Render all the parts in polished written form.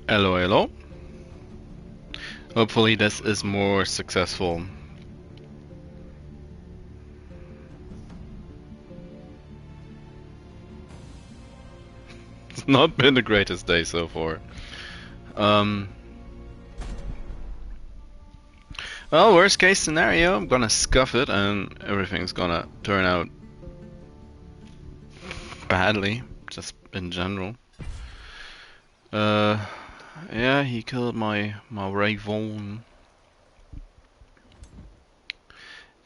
Hello, hello. Hopefully this is more successful. It's not been the greatest day so far. Well, worst case scenario, I'm gonna scuff it and everything's gonna turn out badly, just in general. Yeah, he killed my Raven.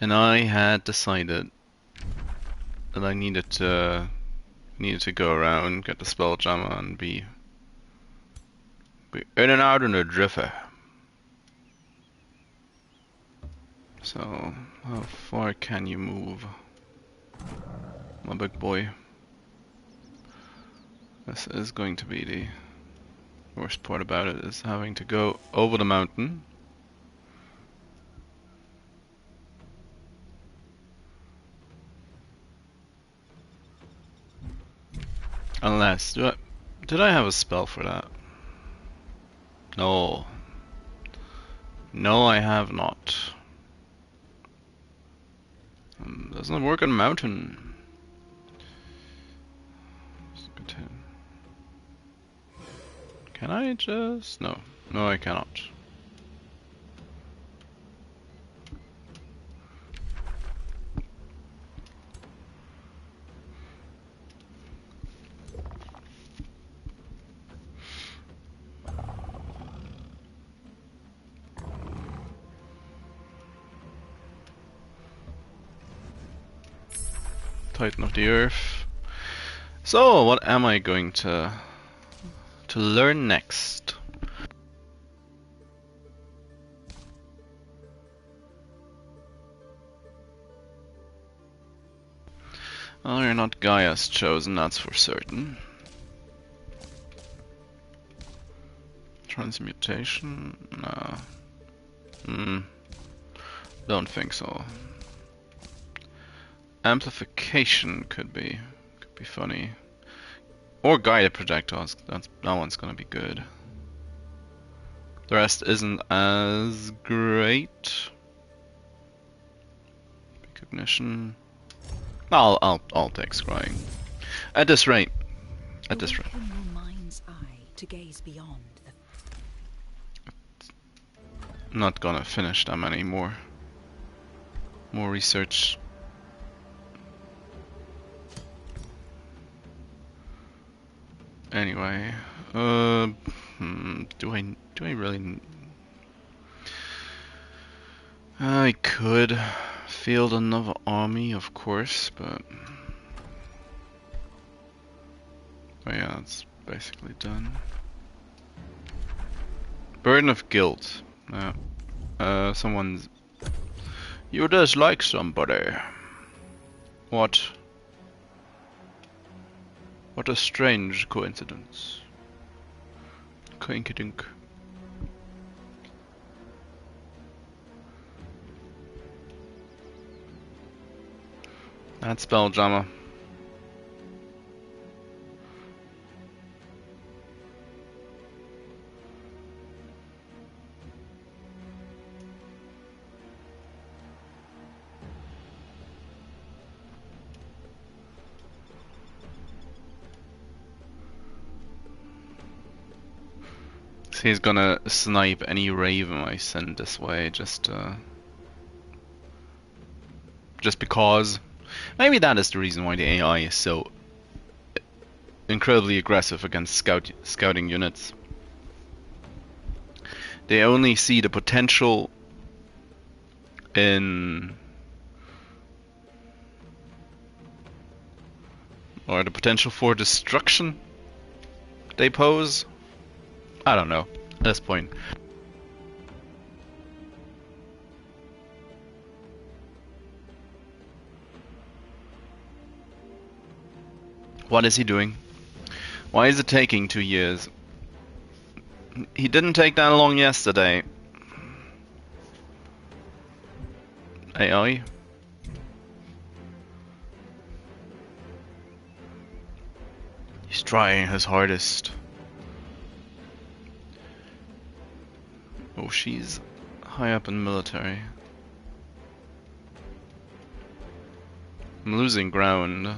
And I had decided that I needed to go around, get the spell jammer, and be in and out in a jiffy. So, how far can you move, my big boy? This is going to be the worst part about it, is having to go over the mountain. Unless, did I have a spell for that? No. No, I have not. Doesn't work on a mountain. Can I just... No. No, I cannot. Titan of the Earth. So, what am I going to learn next? Oh, you're not Gaia's chosen, that's for certain. Transmutation? No. Don't think so. Amplification could be funny. Or guided projectiles. That one's gonna be good. The rest isn't as great. Recognition. I'll take scrying. At this rate. At this rate. Your mind's eye to gaze beyond I'm not gonna finish that many more research. Anyway, do I really? I could field another army, of course, but oh yeah, it's basically done. Burden of guilt. Someone's. You dislike somebody. What? What a strange coincidence. Coinkydink. That's Spelljammer. He's gonna snipe any raven I send this way, just because. Maybe that is the reason why the AI is so incredibly aggressive against scouting units. They only see the potential in, or the potential for destruction they pose. I don't know at this point. What is he doing? Why is it taking 2 years? He didn't take that long yesterday. AI? He's trying his hardest. Oh, she's high up in military. I'm losing ground.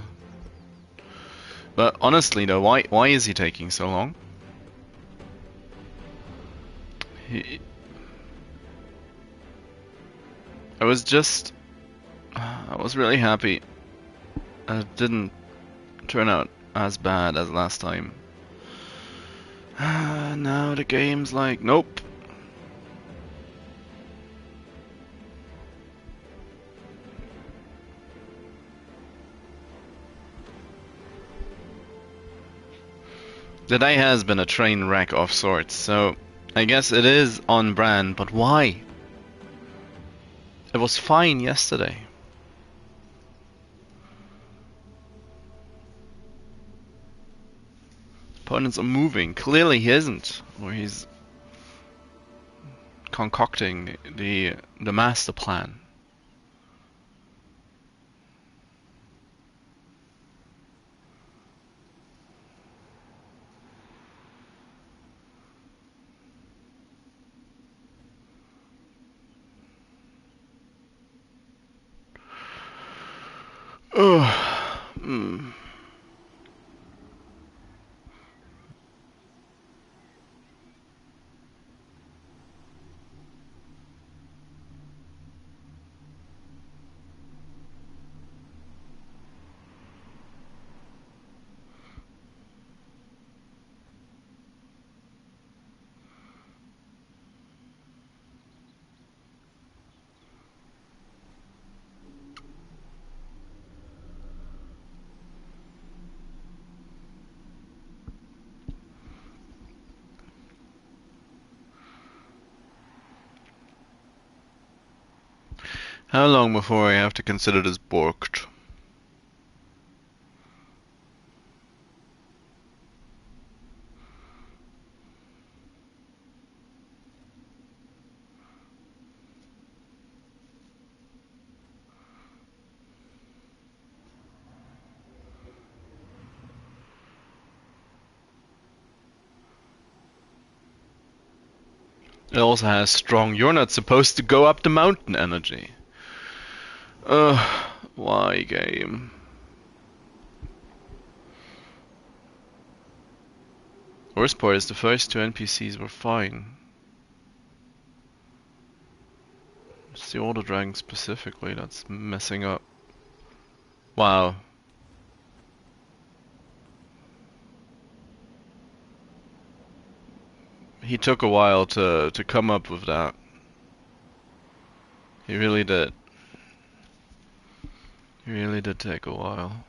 But honestly though, why is he taking so long? I was really happy. It didn't turn out as bad as last time. Now the game's like, nope. The day has been a train wreck of sorts, so I guess it is on brand, but why? It was fine yesterday. Opponents are moving. Clearly he isn't, or he's concocting the master plan. Hmm. How long before I have to consider this borked? It also has strong, you're not supposed to go up the mountain energy. Why game? Worst part is the first two NPCs were fine. It's the older dragon specifically that's messing up. Wow. He took a while to come up with that. He really did. He really did take a while.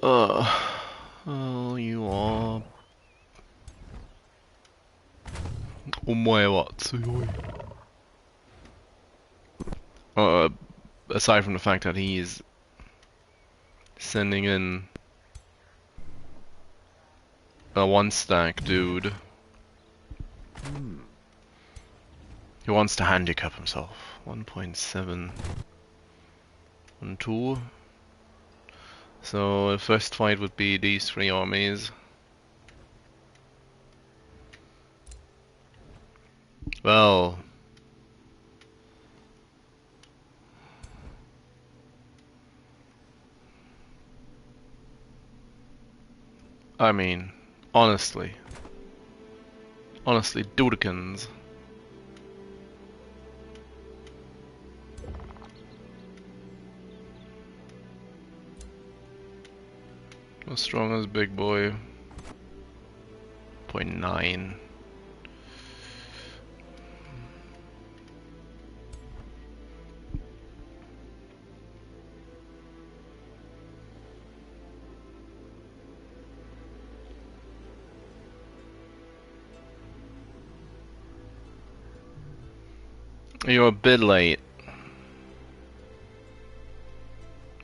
Oh, you are. Omoe wa tsuyoi. Aside from the fact that he's sending in a one stack dude. He wants to handicap himself. 1.7. 1-2. So the first fight would be these three armies. Well, I mean, honestly, dudekins. How strong is big boy? 0.9. You're a bit late.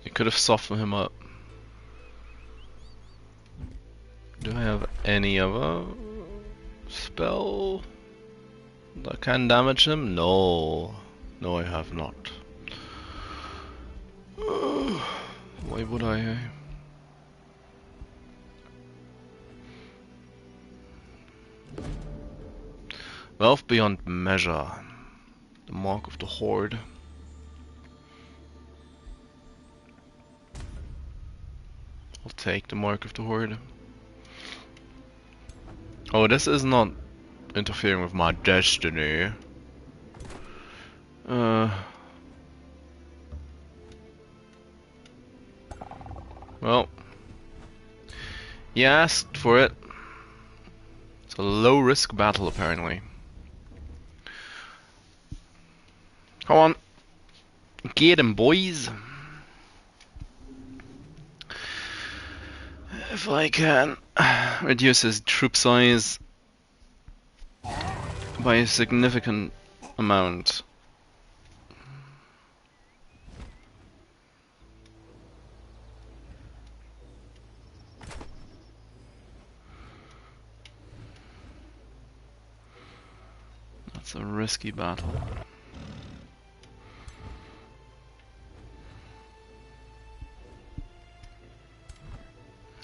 You could have softened him up. Do I have any other spell that can damage him? No. No, I have not. Why would I? Wealth beyond measure. The mark of the horde. I'll take the mark of the horde. Oh, this is not interfering with my destiny. Well, he asked for it. It's a low risk battle apparently. Come on. Get him, boys. If I can reduce his troop size by a significant amount. That's a risky battle.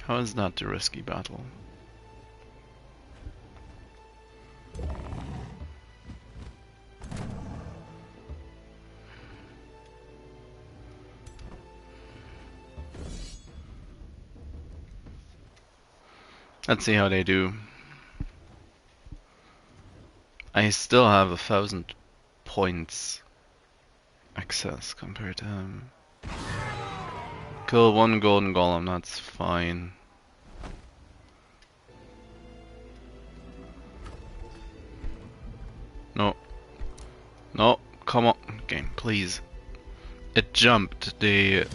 How is that a risky battle? Let's see how they do. I still have 1,000 points excess compared to him. Kill one golden golem, that's fine. No. No, come on, game, please. It jumped the...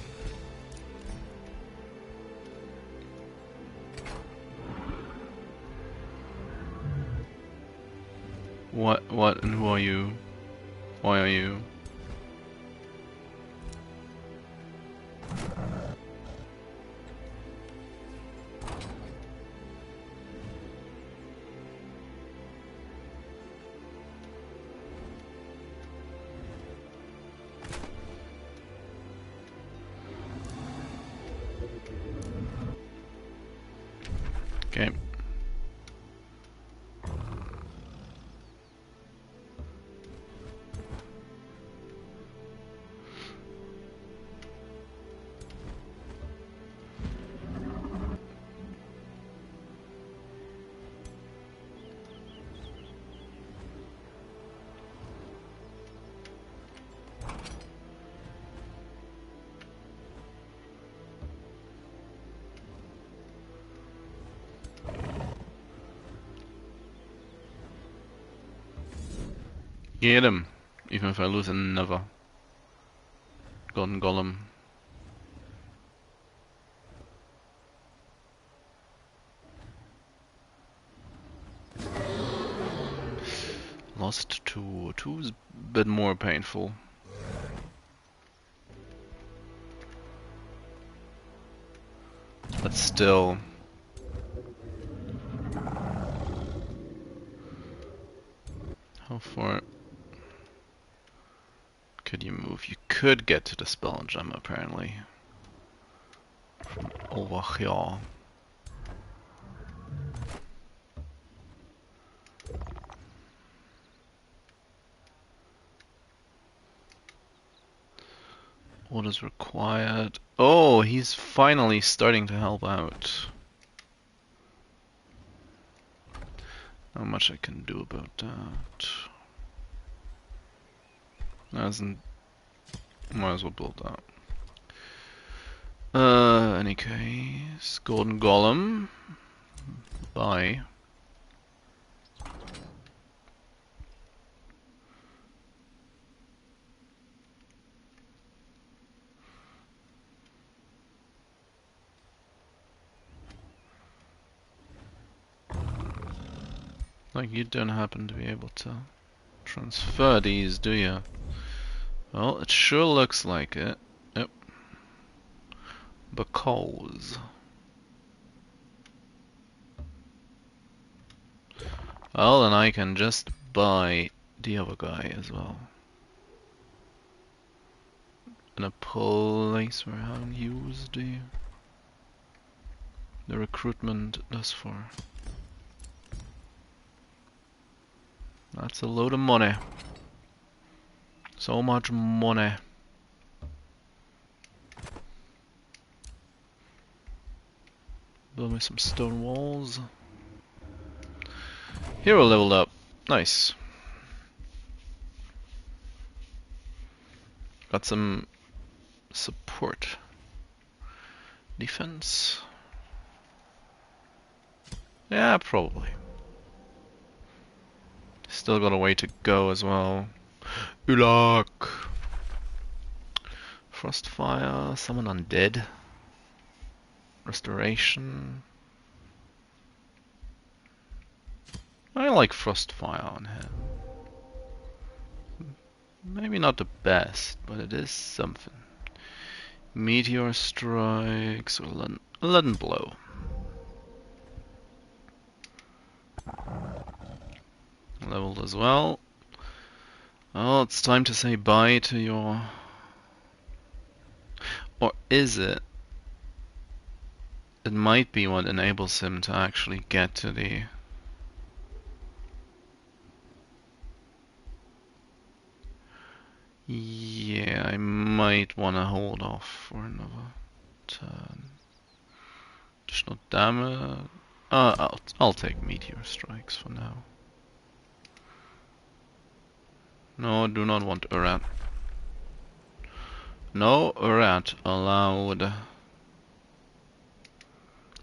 What, and who are you? Why are you? Okay. Get him, even if I lose another golden golem. Lost two. Two's a bit more painful. But still. How far could you move? You could get to the spell gem apparently. From over here. What is required? Oh, he's finally starting to help out. Not much I can do about that. Might as well build that. Any case, golden golem. Bye. Like you don't happen to be able to transfer these, do you? Well, it sure looks like it. Yep. Because well, then I can just buy the other guy as well. In a place where I haven't used the recruitment thus far. That's a load of money. So much money. Build me some stone walls. Hero leveled up. Nice. Got some support. Defense. Yeah, probably. Still got a way to go as well. Ulak. Frostfire. Someone undead. Restoration. I like Frostfire on him. Maybe not the best, but it is something. Meteor strikes or leaden blow. Leveled as well. Oh, it's time to say bye to your... Or is it? It might be what enables him to actually get to the... Yeah, I might want to hold off for another turn. Additional damage. I'll take meteor strikes for now. No, do not want Urat. No Urat allowed.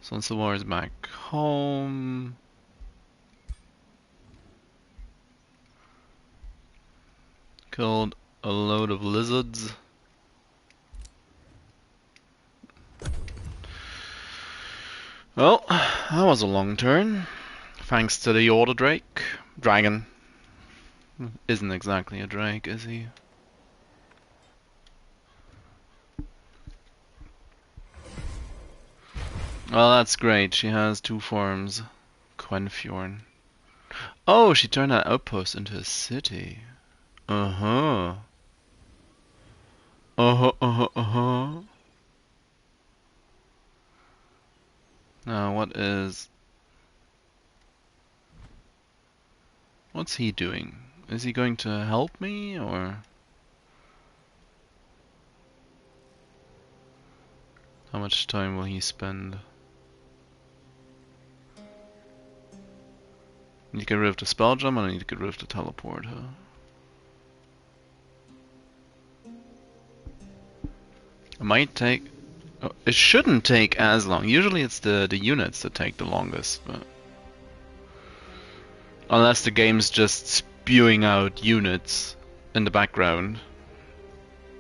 Sons of War is back home. Killed a load of lizards. Well, that was a long turn. Thanks to the Order Drake. Dragon. Isn't exactly a drake, is he? Well, that's great. She has 2 forms. Quenfjorn. Oh, she turned that outpost into a city. Uh-huh. Uh-huh, uh-huh, uh-huh. Now, what's he doing? Is he going to help me, or... How much time will he spend? I need to get rid of the spell jump, and I need to get rid of the teleport, huh? It might take... Oh, it shouldn't take as long. Usually it's the units that take the longest, but... Unless the game's just spewing out units in the background.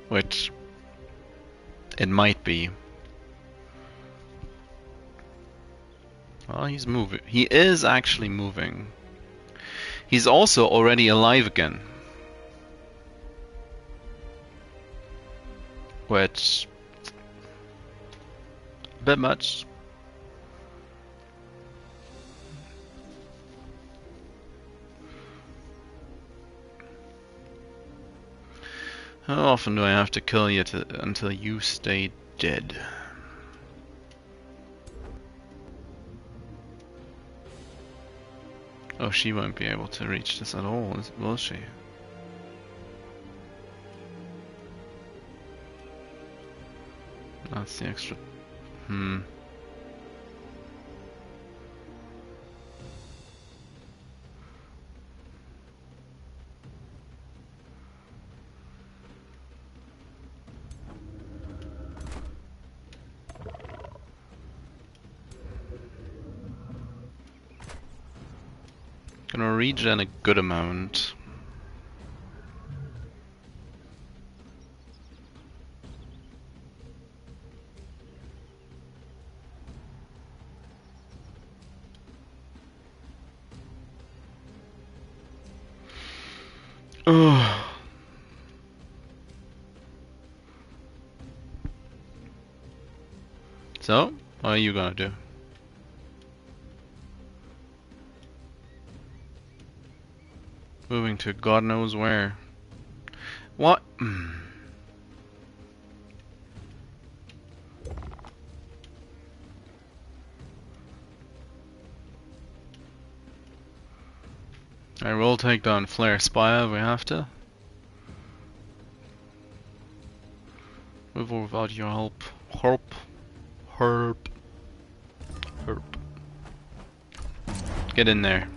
Which... it might be. Well, he's moving. He is actually moving. He's also already alive again. Which... a bit much. How often do I have to kill you until you stay dead? Oh, she won't be able to reach this at all, will she? That's the extra... Gonna regen a good amount. Ugh. So, what are you gonna do? Moving to God knows where. What? I will take down Flare Spire if we have to. With or without your help. Herp. Herp. Herp. Get in there.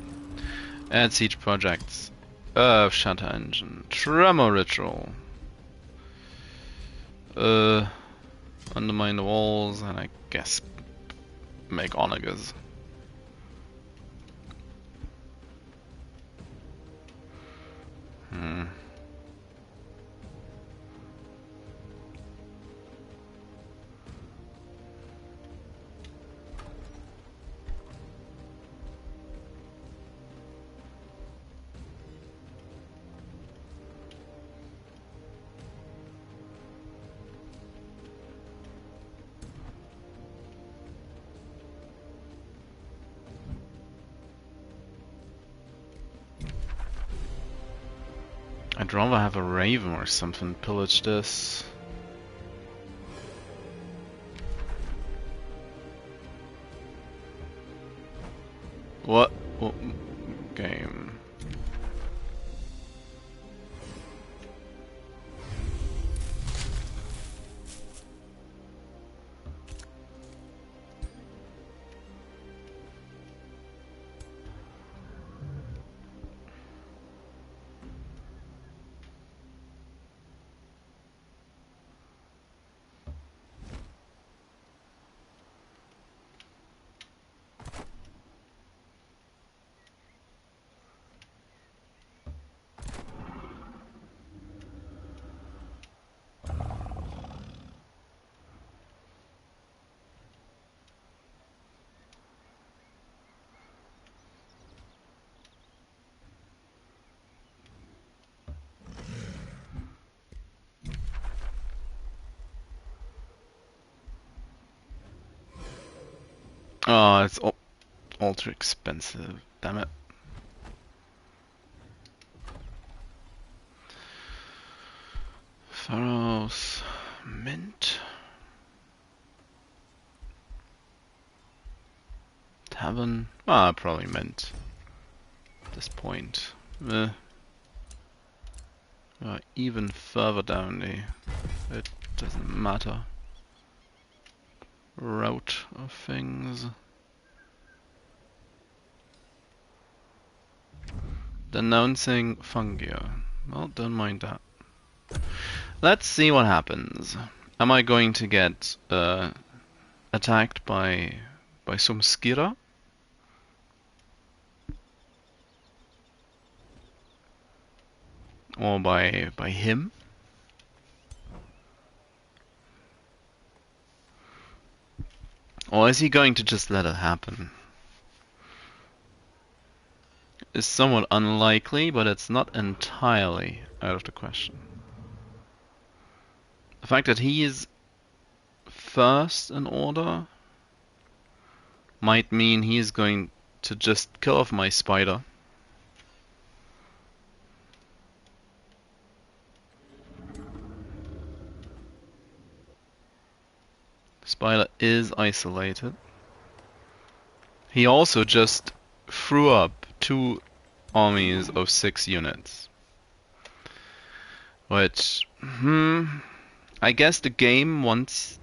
Add siege projects. Shatter engine. Tremor ritual. Undermine the walls and I guess make onagers. I'd rather have a raven or something pillage this. What game? Oh, it's ultra expensive. Damn it. Pharaoh's mint. Tavern. Ah, probably mint. At this point. Even further down it doesn't matter. Route of things. Denouncing Fungia. Well, don't mind that. Let's see what happens. Am I going to get attacked by some Skira? Or by him? Or is he going to just let it happen? It's somewhat unlikely, but it's not entirely out of the question. The fact that he is first in order might mean he is going to just kill off my spider. Spider is isolated. He also just threw up 2 armies of 6 units. Which, I guess the game wants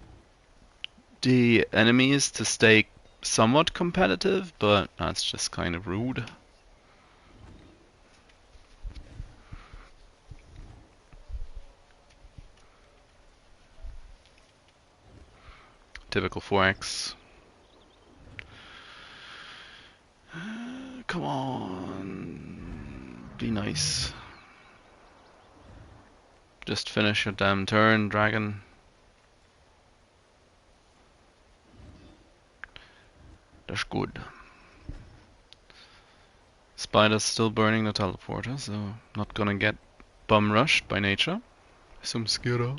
the enemies to stay somewhat competitive, but that's just kind of rude. Typical 4X. Come on, be nice. Just finish your damn turn, dragon. That's good. Spider's still burning the teleporter, so not gonna get bum rushed by nature. Some Skira.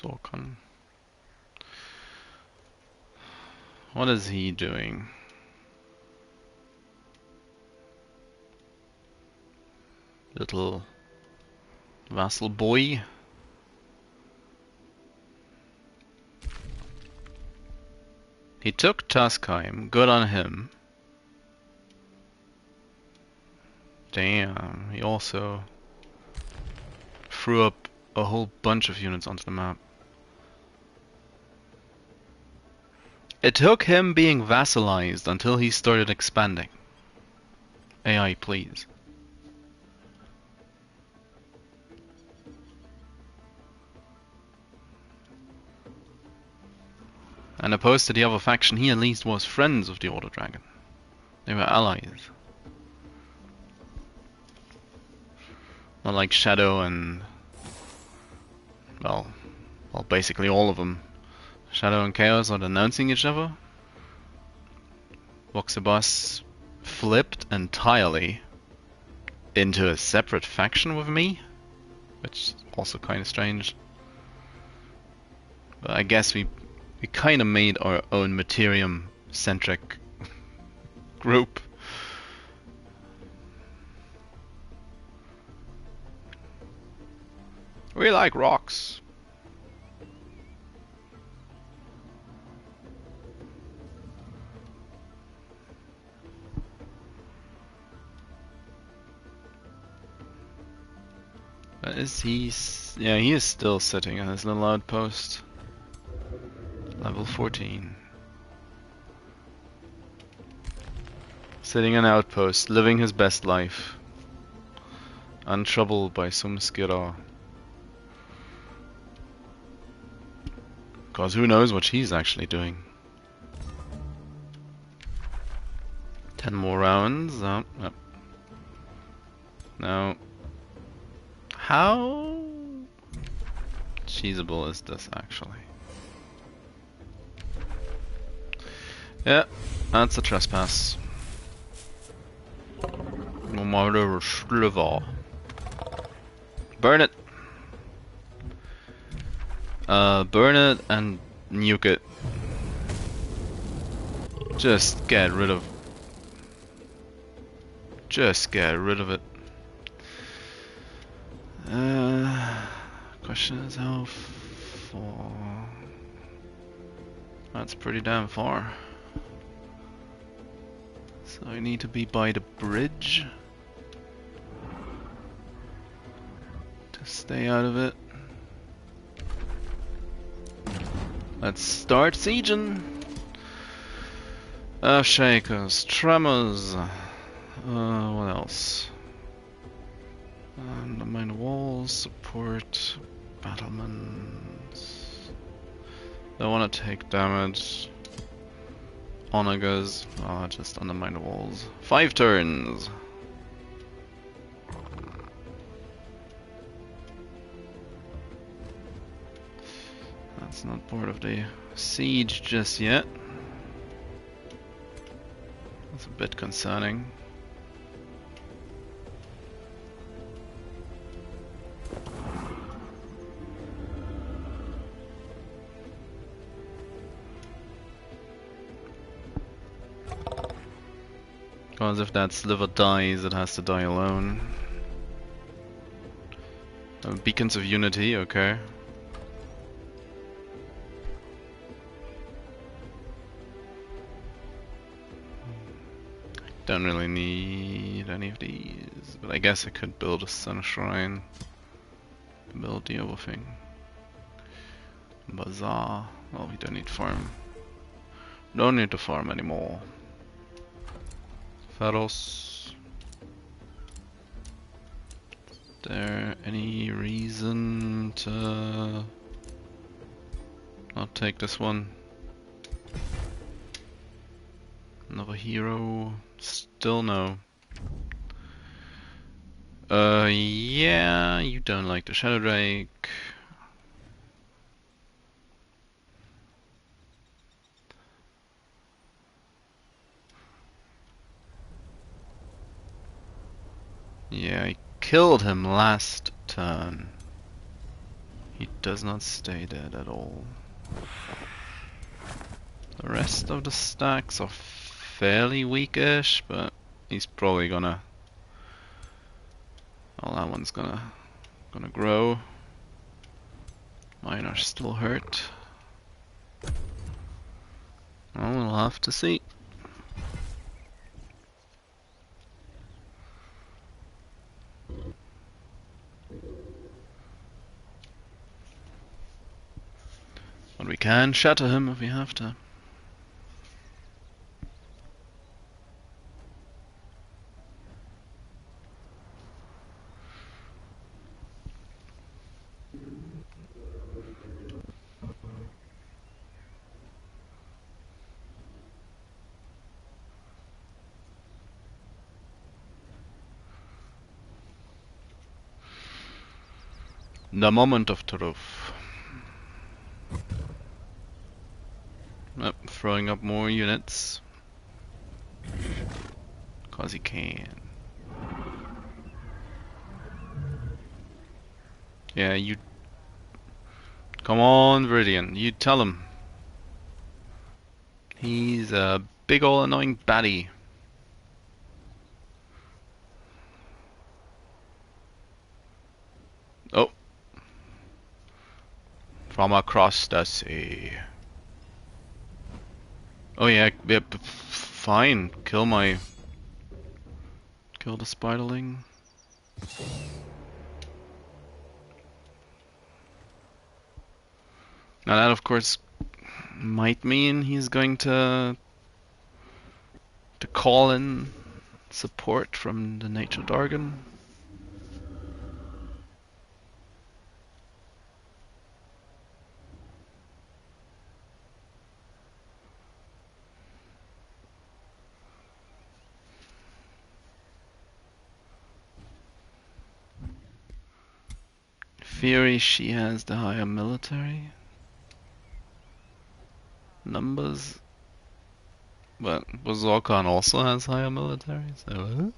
Sorkan. What is he doing? Little vassal boy. He took Tuskheim. Good on him. Damn. He also threw up a whole bunch of units onto the map. It took him being vassalized until he started expanding. AI, please. And opposed to the other faction, he at least was friends of the Order Dragon. They were allies. Not like Shadow and... well, basically all of them. Shadow and Chaos are denouncing each other. Voxabus flipped entirely into a separate faction with me, which is also kind of strange. But I guess we kind of made our own Materium-centric group. We like rocks. Is he? Yeah, he is still sitting on his little outpost. Level 14. Sitting in an outpost, living his best life. Untroubled by some skiddaw. Cause who knows what she's actually doing. 10 more rounds. Oh. No. How cheesable is this actually? Yeah, that's a trespass. No matter sliver. Burn it. Burn it and nuke it. Just get rid of it. Question is how far? That's pretty damn far. So I need to be by the bridge to stay out of it. Let's start sieging. Shakers, tremors. What else? Undermine walls, support, battlements. Don't want to take damage. Onagers, just undermine the walls. 5 turns. That's not part of the siege just yet. That's a bit concerning. Because if that sliver dies, it has to die alone. Beacons of Unity, okay. Don't really need any of these, but I guess I could build a Sun Shrine. Build the other thing. Bazaar. Well, we don't need farm. Don't need to farm anymore. Pharos. Is there any reason to not take this one? Another hero? Still no. Yeah, you don't like the Shadow Drake. Yeah, I killed him last turn. He does not stay dead at all. The rest of the stacks are fairly weakish, but he's probably gonna. Well, that one's gonna grow. Mine are still hurt. Well, we'll have to see. But we can shatter him if we have to. The moment of truth. Yep, throwing up more units. 'Cause he can. Yeah, you... Come on, Viridian, you tell him. He's a big ol' annoying baddie. Oh. From across the sea. Oh yeah, yep, fine. Kill the spiderling. Now that of course might mean he's going to call in support from the nature dragon. Theory, she has the higher military numbers, but Bazorkan also has higher military, so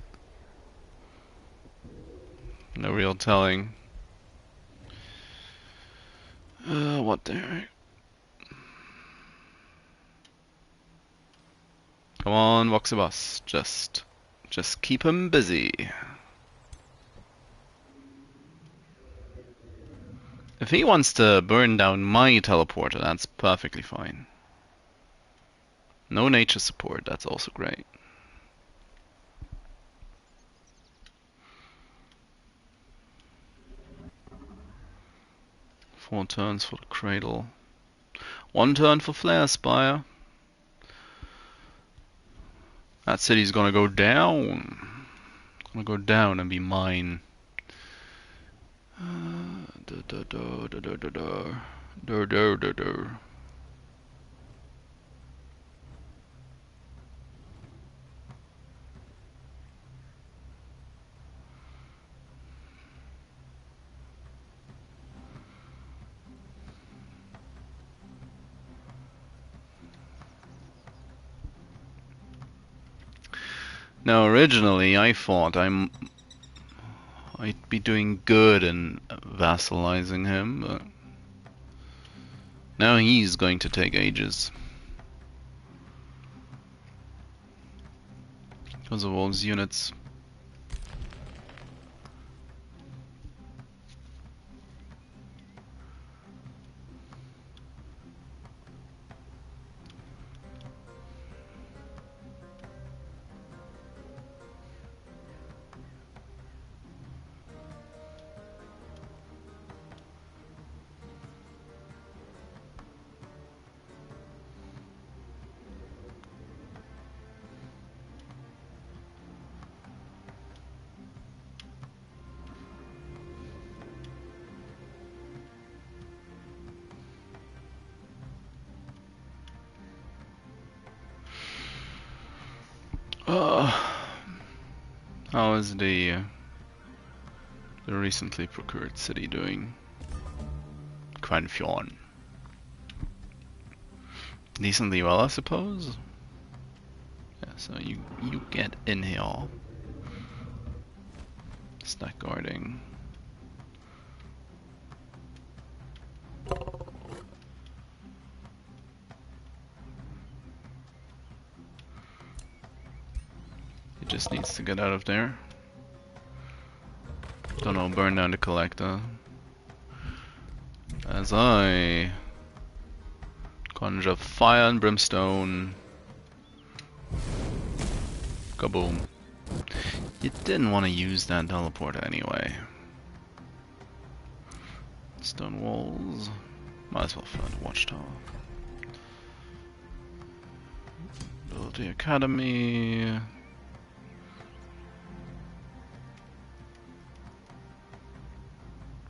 no real telling. What the heck? Come on, Voxibus, just keep him busy. If he wants to burn down my teleporter, that's perfectly fine. No nature support, that's also great. Four turns for the cradle. One turn for Flare Spire. That city's gonna go down. Gonna go down and be mine. Now originally I thought I'd be doing good in vassalizing him, but now he's going to take ages. Because of all his units. How is the recently procured city doing? Quanfion. Decently well, I suppose. Yeah, so you get in here. Stack guarding. just needs to get out of there. Don't know, burn down the collector. As I conjure fire and brimstone. Kaboom. You didn't want to use that teleporter anyway. Stone walls. Might as well find a watchtower. Build the academy.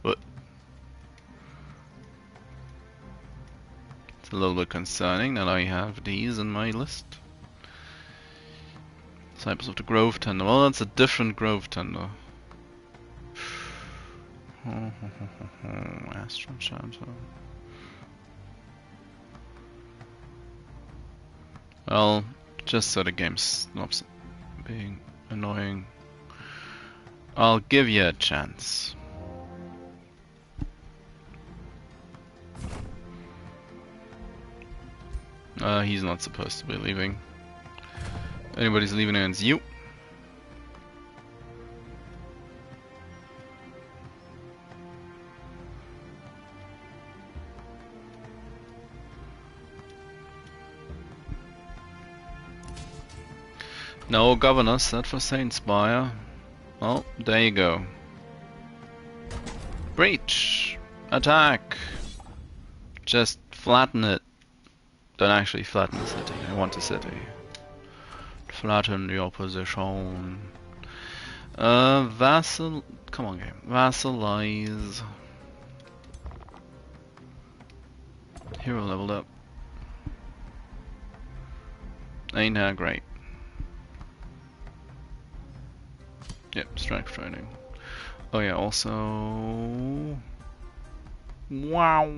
What? It's a little bit concerning that I have these in my list. Disciples of the Grove Tender. Well, that's a different Grove Tender. Astral Chanter. Well, just so the game stops being annoying, I'll give you a chance. He's not supposed to be leaving. Anybody's leaving, and it's you. No governor set for Saint Spire. Oh, there you go. Breach! Attack! Just flatten it. Don't actually flatten the city. I want the city. Flatten the opposition. Vassal. Come on, game. Vassalize. Hero leveled up. Ain't that great. Yep, strength training. Oh yeah, also... Wow!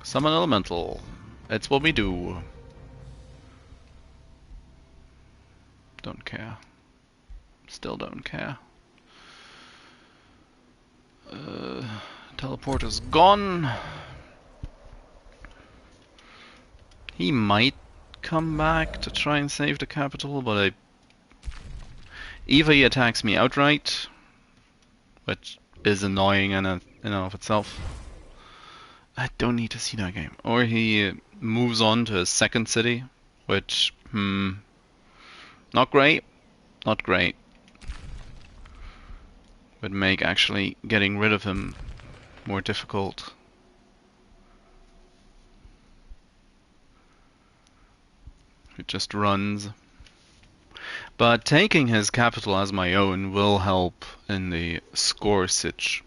Summon Elemental. It's what we do. Don't care. Still don't care. Teleporter's gone. He might come back to try and save the capital, but either he attacks me outright, which is annoying in and of itself. I don't need to see that game. Or he moves on to a second city, which, not great. Not great. Would make actually getting rid of him more difficult. It just runs. But taking his capital as my own will help in the score sitch.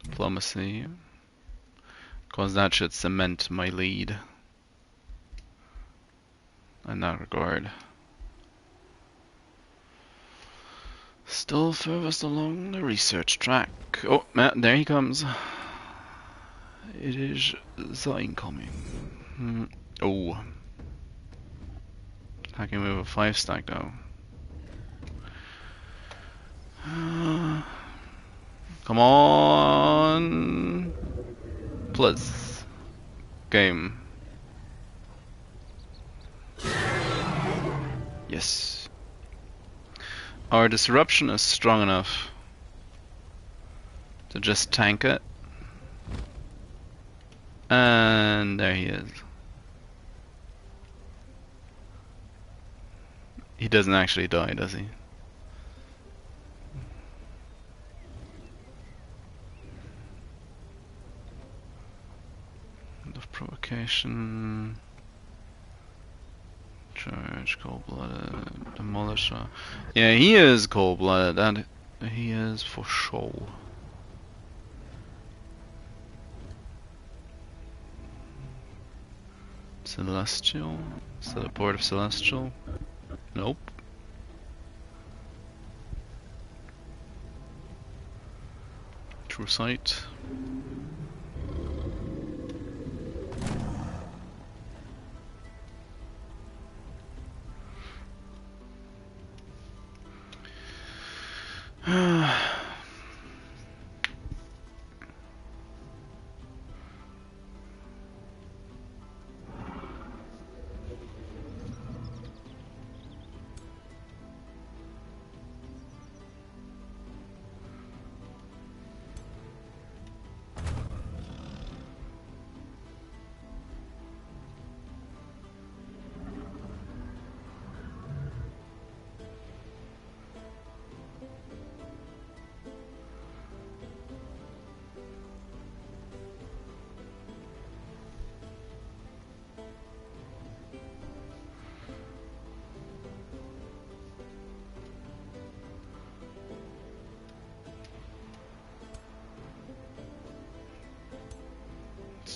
Diplomacy. Because that should cement my lead in that regard. Still furthest along the research track. Oh, man, there he comes. It is the incoming. Oh. Attacking with a 5 stack though. Come on. Plus. Game. Yes. Our disruption is strong enough to just tank it. And there he is. He doesn't actually die, does he? End of provocation. Charge, cold-blooded, demolisher. Yeah, he is cold-blooded, and he is for sure. Celestial? Is that a board of Celestial? Nope. True sight.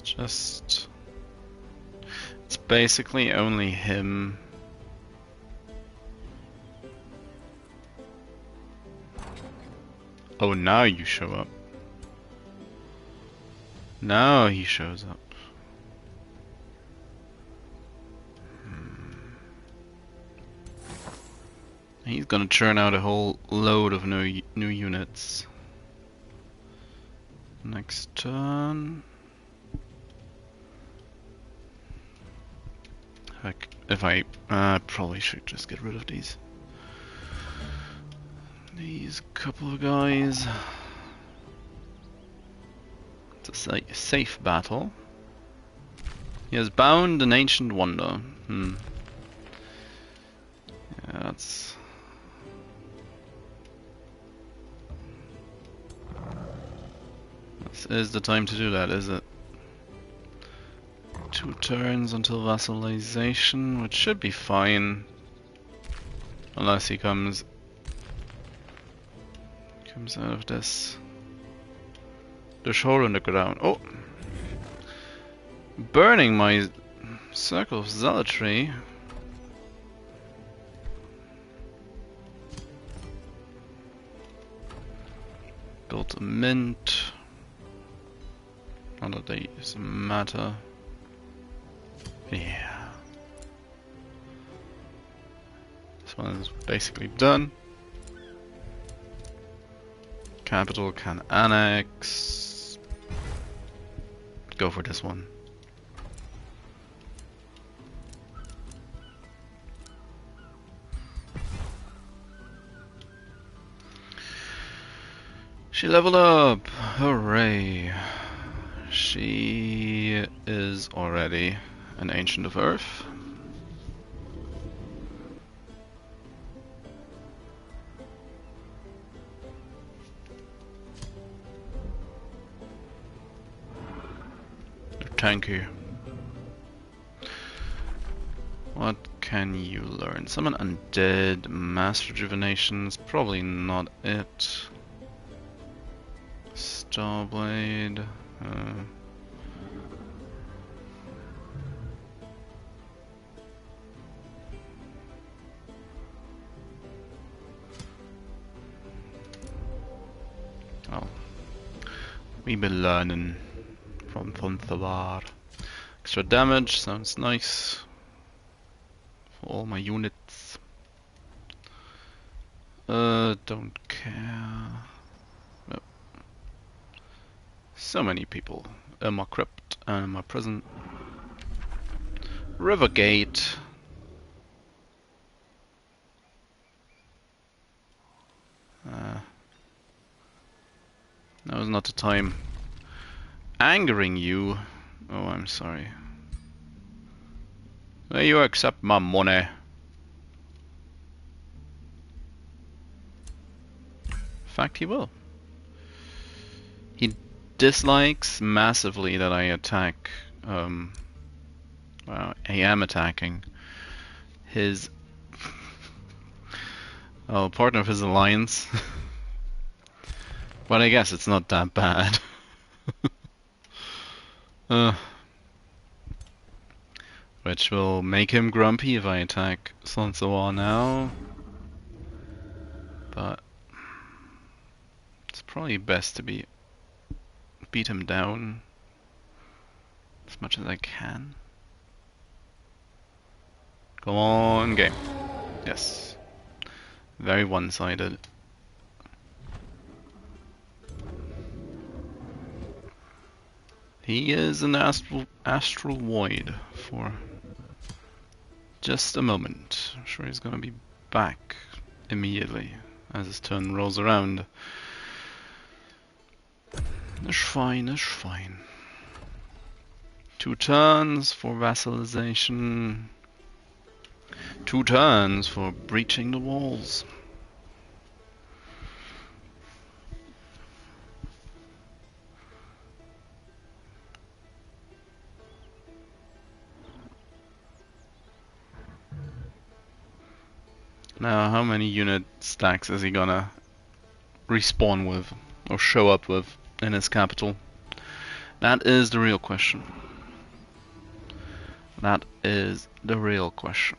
It's basically only him. Oh, now you show up. Now he shows up. He's gonna churn out a whole load of new units. Next turn. Heck, if I probably should just get rid of these couple of guys. It's a safe battle. He has bound an ancient wonder. Yeah, that's. This is the time to do that, is it? 2 turns until vassalization, which should be fine. Unless he comes out of this. There's a hole in the ground. Oh! Burning my circle of zealotry. Built a mint. Not that they doesn't matter. Yeah. This one is basically done. Capital can annex. Go for this one. She leveled up! Hooray! She is already an Ancient of Earth. Tanky. What can you learn? Summon undead, mass rejuvenations, probably not it. Starblade. Oh, we be learning from Thunthawar. Extra damage sounds nice for all my units. Don't care. No. So many people in my crypt and in my prison. Rivergate. Now is not the time. Angering you. Oh, I'm sorry. Will you accept my money? In fact, he will. He dislikes massively that I attack. Well, I am attacking his partner of his alliance. But I guess it's not that bad. Which will make him grumpy if I attack Sonsawar now. But it's probably best to beat him down as much as I can. Go on, game. Yes. Very one-sided. He is an astral void for just a moment. I'm sure he's gonna be back immediately as his turn rolls around. It's fine, it's fine. 2 turns for vassalization. 2 turns for breaching the walls. Now, how many unit stacks is he gonna respawn with, or show up with, in his capital? That is the real question. That is the real question.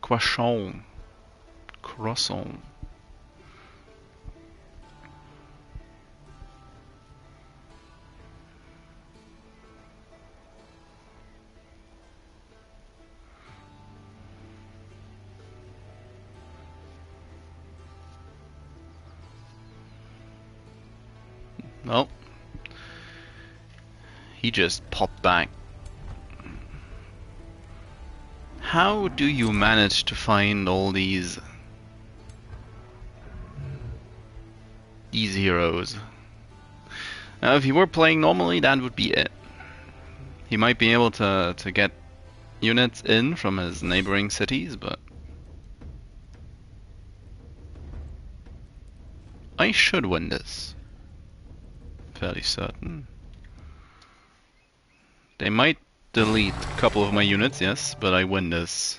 Croissant. Croissant. Well, he just popped back. How do you manage to find all these heroes? Now, if he were playing normally, that would be it. He might be able to get units in from his neighboring cities, but I should win this. Fairly certain. They might delete a couple of my units, yes, but I win this.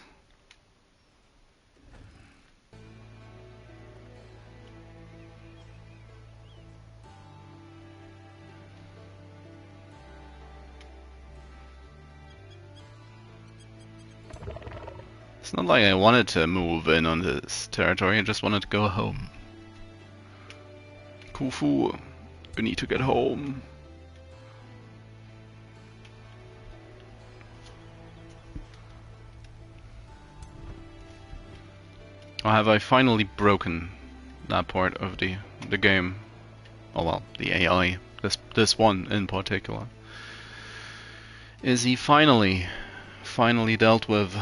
It's not like I wanted to move in on this territory, I just wanted to go home. Khufu, we need to get home. Or have I finally broken that part of the game? Oh well, the AI. This one in particular. Is he finally dealt with?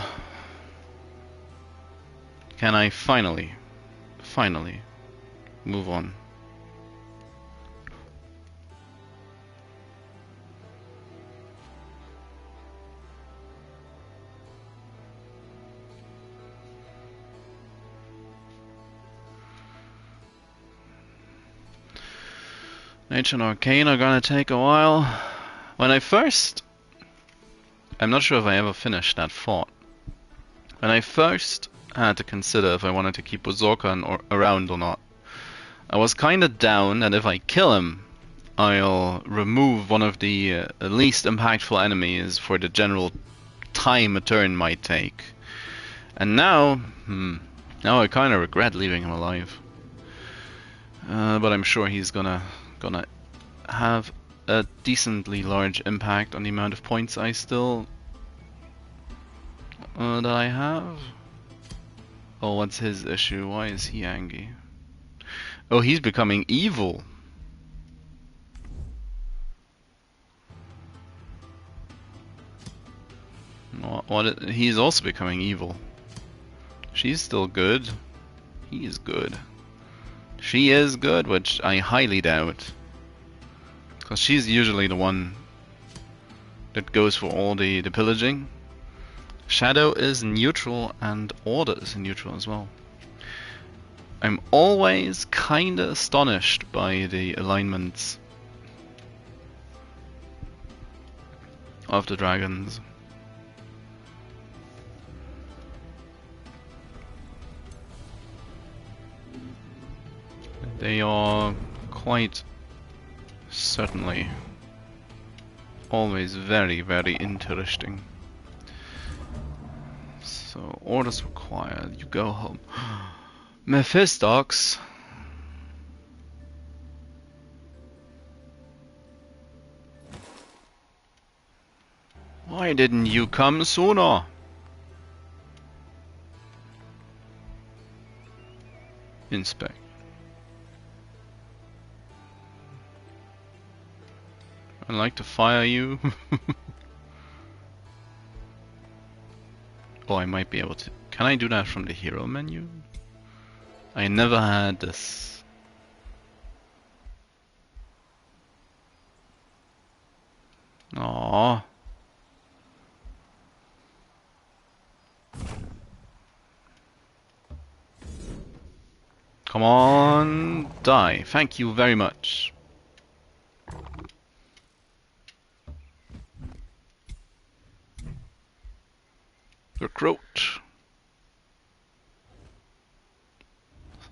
Can I finally move on? Nature and Arcane are gonna take a while. When I first... I'm not sure if I ever finished that fort. When I first had to consider if I wanted to keep Berserker around or not, I was kinda down that if I kill him, I'll remove one of the least impactful enemies for the general time a turn might take. And now, now I kinda regret leaving him alive. But I'm sure he's gonna have a decently large impact on the amount of points I still that I have. Oh, what's his issue? Why is he angry? Oh, he's becoming evil. He's also becoming evil. She's still good. He is good. She is good, which I highly doubt. Because she's usually the one that goes for all the pillaging. Shadow is neutral and Order is neutral as well. I'm always kinda astonished by the alignments of the dragons. They are quite certainly always very, very interesting. So, orders required, you go home. Mephistox. Why didn't you come sooner? Inspect. I'd like to fire you. Oh, I might be able to. Can I do that from the hero menu? I never had this. Aww. Come on, die. Thank you very much. Recruit.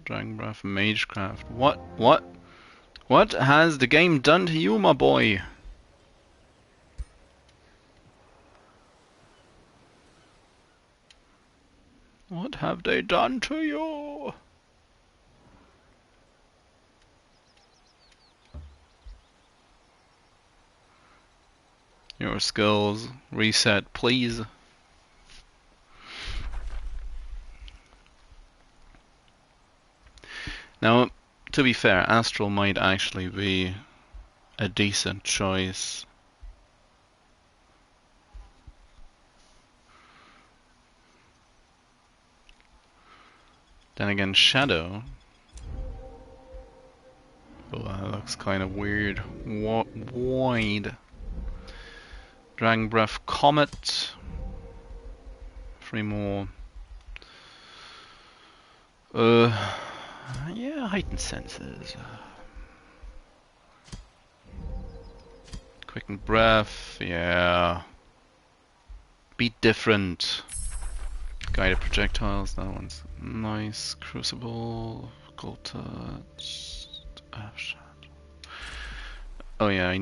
Dragon Breath, Magecraft. What has the game done to you, my boy? What have they done to you? Your skills reset, please. Now, to be fair, Astral might actually be a decent choice. Then again, Shadow. Oh, that looks kind of weird. Wide. Dragon Breath Comet. 3 more. Yeah, heightened senses. Quickened breath, yeah. Be different. Guided projectiles, that one's nice. Crucible, gold touch, shot. Oh yeah, I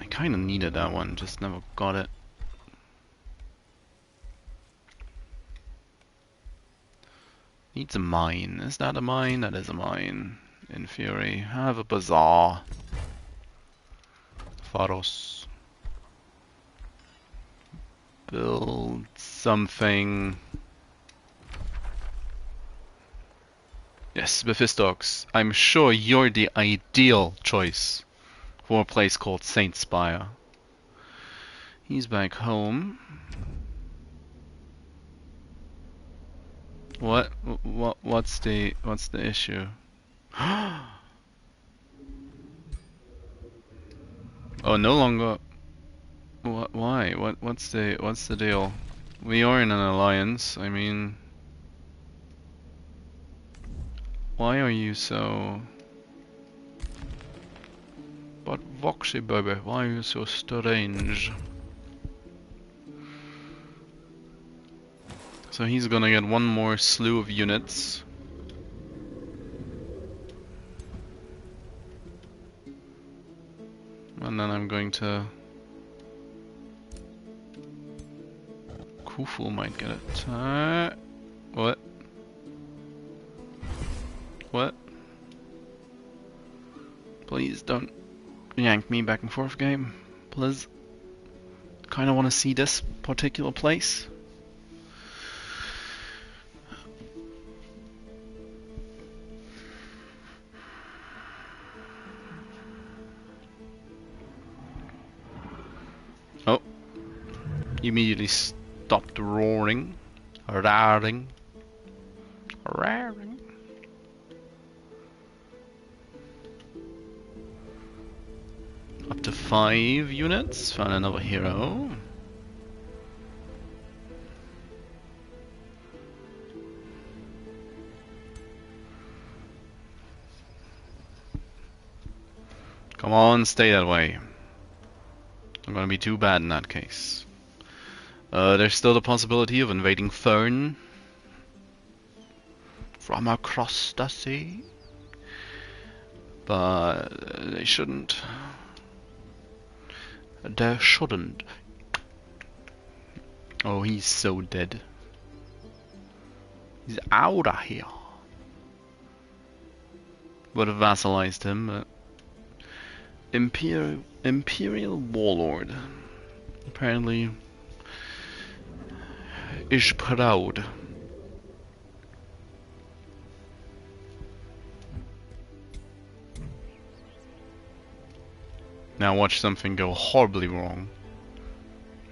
kinda needed that one, just never got it. Needs a mine. Is that a mine? That is a mine. In Fury. Have a bazaar. Pharos. Build something. Yes, Mephistox. I'm sure you're the ideal choice for a place called Saint Spire. He's back home. What's the issue? Oh, no longer. Why? What's the deal? We are in an alliance. I mean, why are you so? But Voxy baby, why are you so strange? So he's gonna get one more slew of units. And then I'm going to... Khufu might get it. What? What? Please don't yank me back and forth, game. Please. Kinda wanna see this particular place. Oh. Immediately stopped roaring. Roaring. Roaring. Up to 5 units. Found another hero. Come on, stay that way. I'm gonna be too bad in that case. There's still the possibility of invading Fern from across the sea, but they shouldn't. They shouldn't. Oh, he's so dead. He's out of here. Would have vassalized him, but Imperial Warlord apparently is proud. Now watch something go horribly wrong.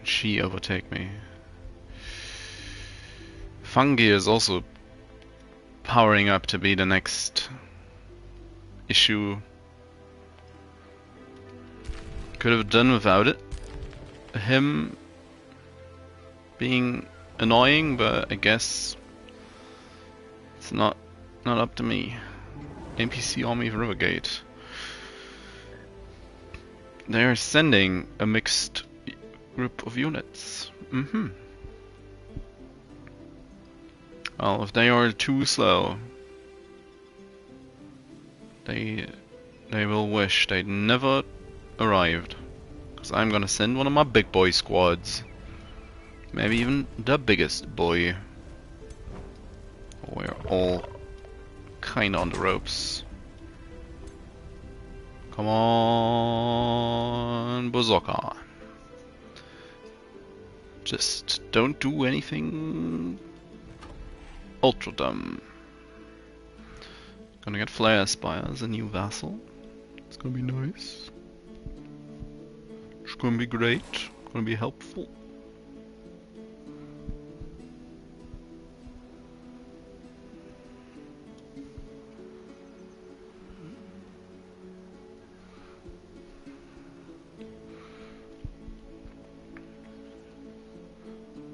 She overtake me. Fungi is also powering up to be the next issue. Could have done without it. Him being annoying, but I guess it's not up to me. NPC Army of Rivergate. They're sending a mixed group of units. Well, if they are too slow, they will wish they'd never arrived. Because I'm gonna send one of my big boy squads. Maybe even the biggest boy. all kinda on the ropes. Come on, Berserker. Just don't do anything ultra dumb. Gonna get Flare Spire as a new vassal. It's gonna be nice. It's gonna be great. Gonna be helpful.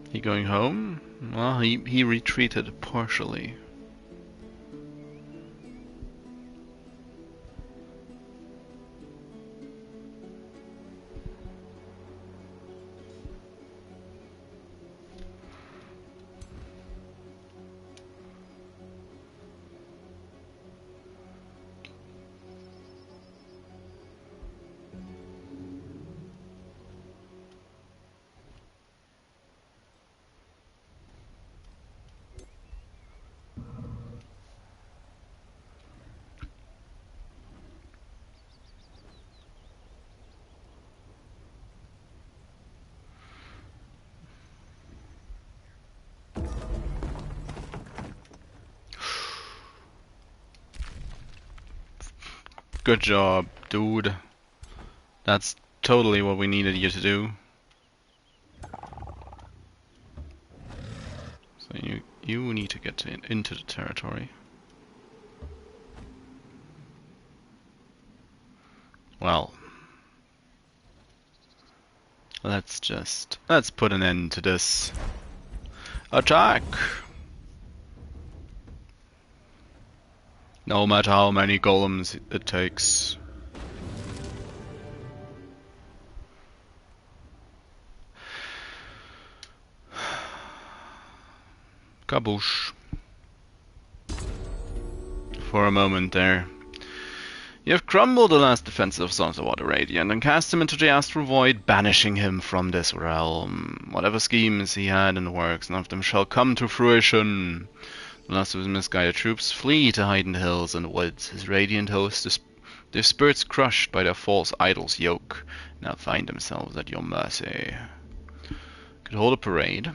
He going home? Well, he retreated partially. Good job, dude. That's totally what we needed you to do. So you need to get into the territory. Well, let's put an end to this. Attack! No matter how many golems it takes. Kaboosh. For a moment there. You have crumbled the last defenses of Sons of Water Radiant and cast him into the astral void, banishing him from this realm. Whatever schemes he had in the works, none of them shall come to fruition. The last of his misguided troops flee to hide in the hills and the woods. His radiant host, their spirits crushed by their false idol's yoke, now find themselves at your mercy. Could hold a parade.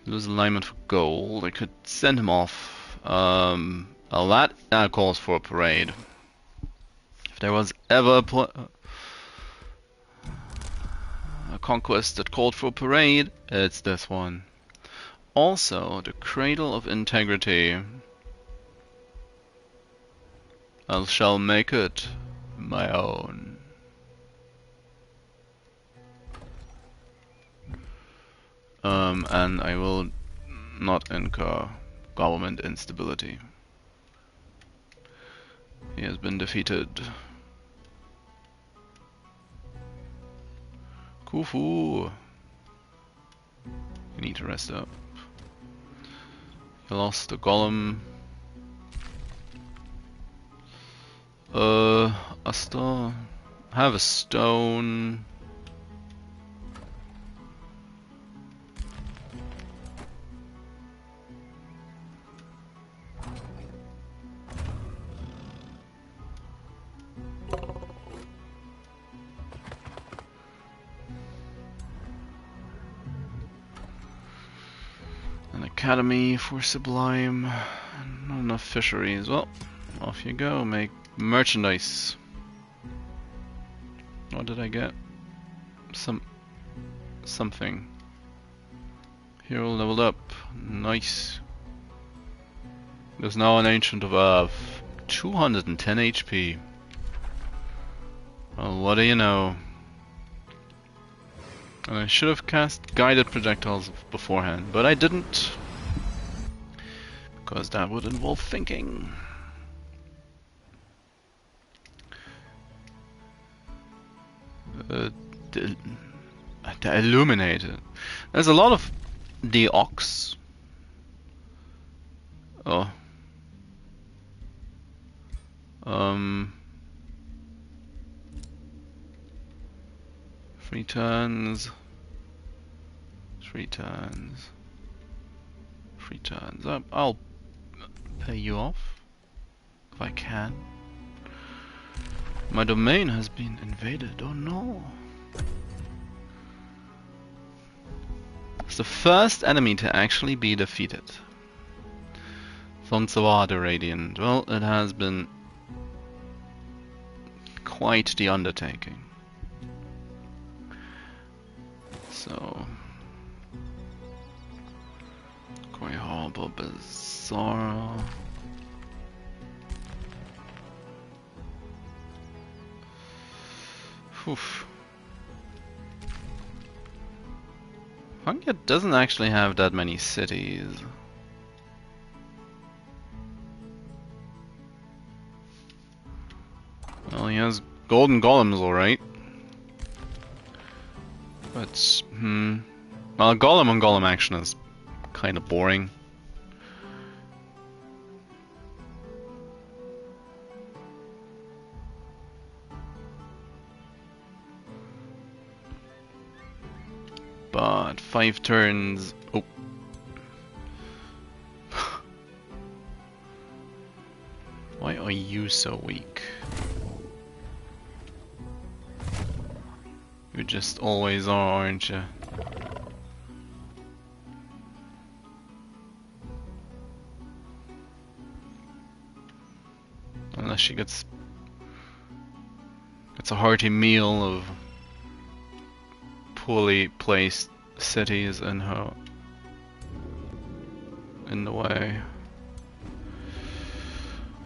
Lose alignment for gold. I could send him off. Well, that calls for a parade. If there was ever a conquest that called for a parade, it's this one. Also, the Cradle of Integrity. I shall make it my own. And I will not incur government instability. He has been defeated. Khufu! You need to rest up. You lost the golem. A star. Have a stone. An academy for Sublime. Not enough fisheries. Well, off you go. Make merchandise. What did I get? Something. Hero leveled up. Nice. There's now an Ancient of Earth. 210 HP. Well, what do you know? And I should have cast guided projectiles beforehand, but I didn't. Because that would involve thinking. The Illuminated. There's a lot of the Ox. Oh. 3 turns. 3 turns. 3 turns. I'll pay you off if I can. My domain has been invaded. Oh no! It's the first enemy to actually be defeated. Fonsawa the Radiant. Well, it has been quite the undertaking. So, quite horrible, bizarre. Oof. Hungary doesn't actually have that many cities. Well, he has golden golems, alright. But, well, golem on golem action is kind of boring. But 5 turns. Oh. Why are you so weak? You just always are, aren't you? Unless she gets a hearty meal of poorly placed cities in the way.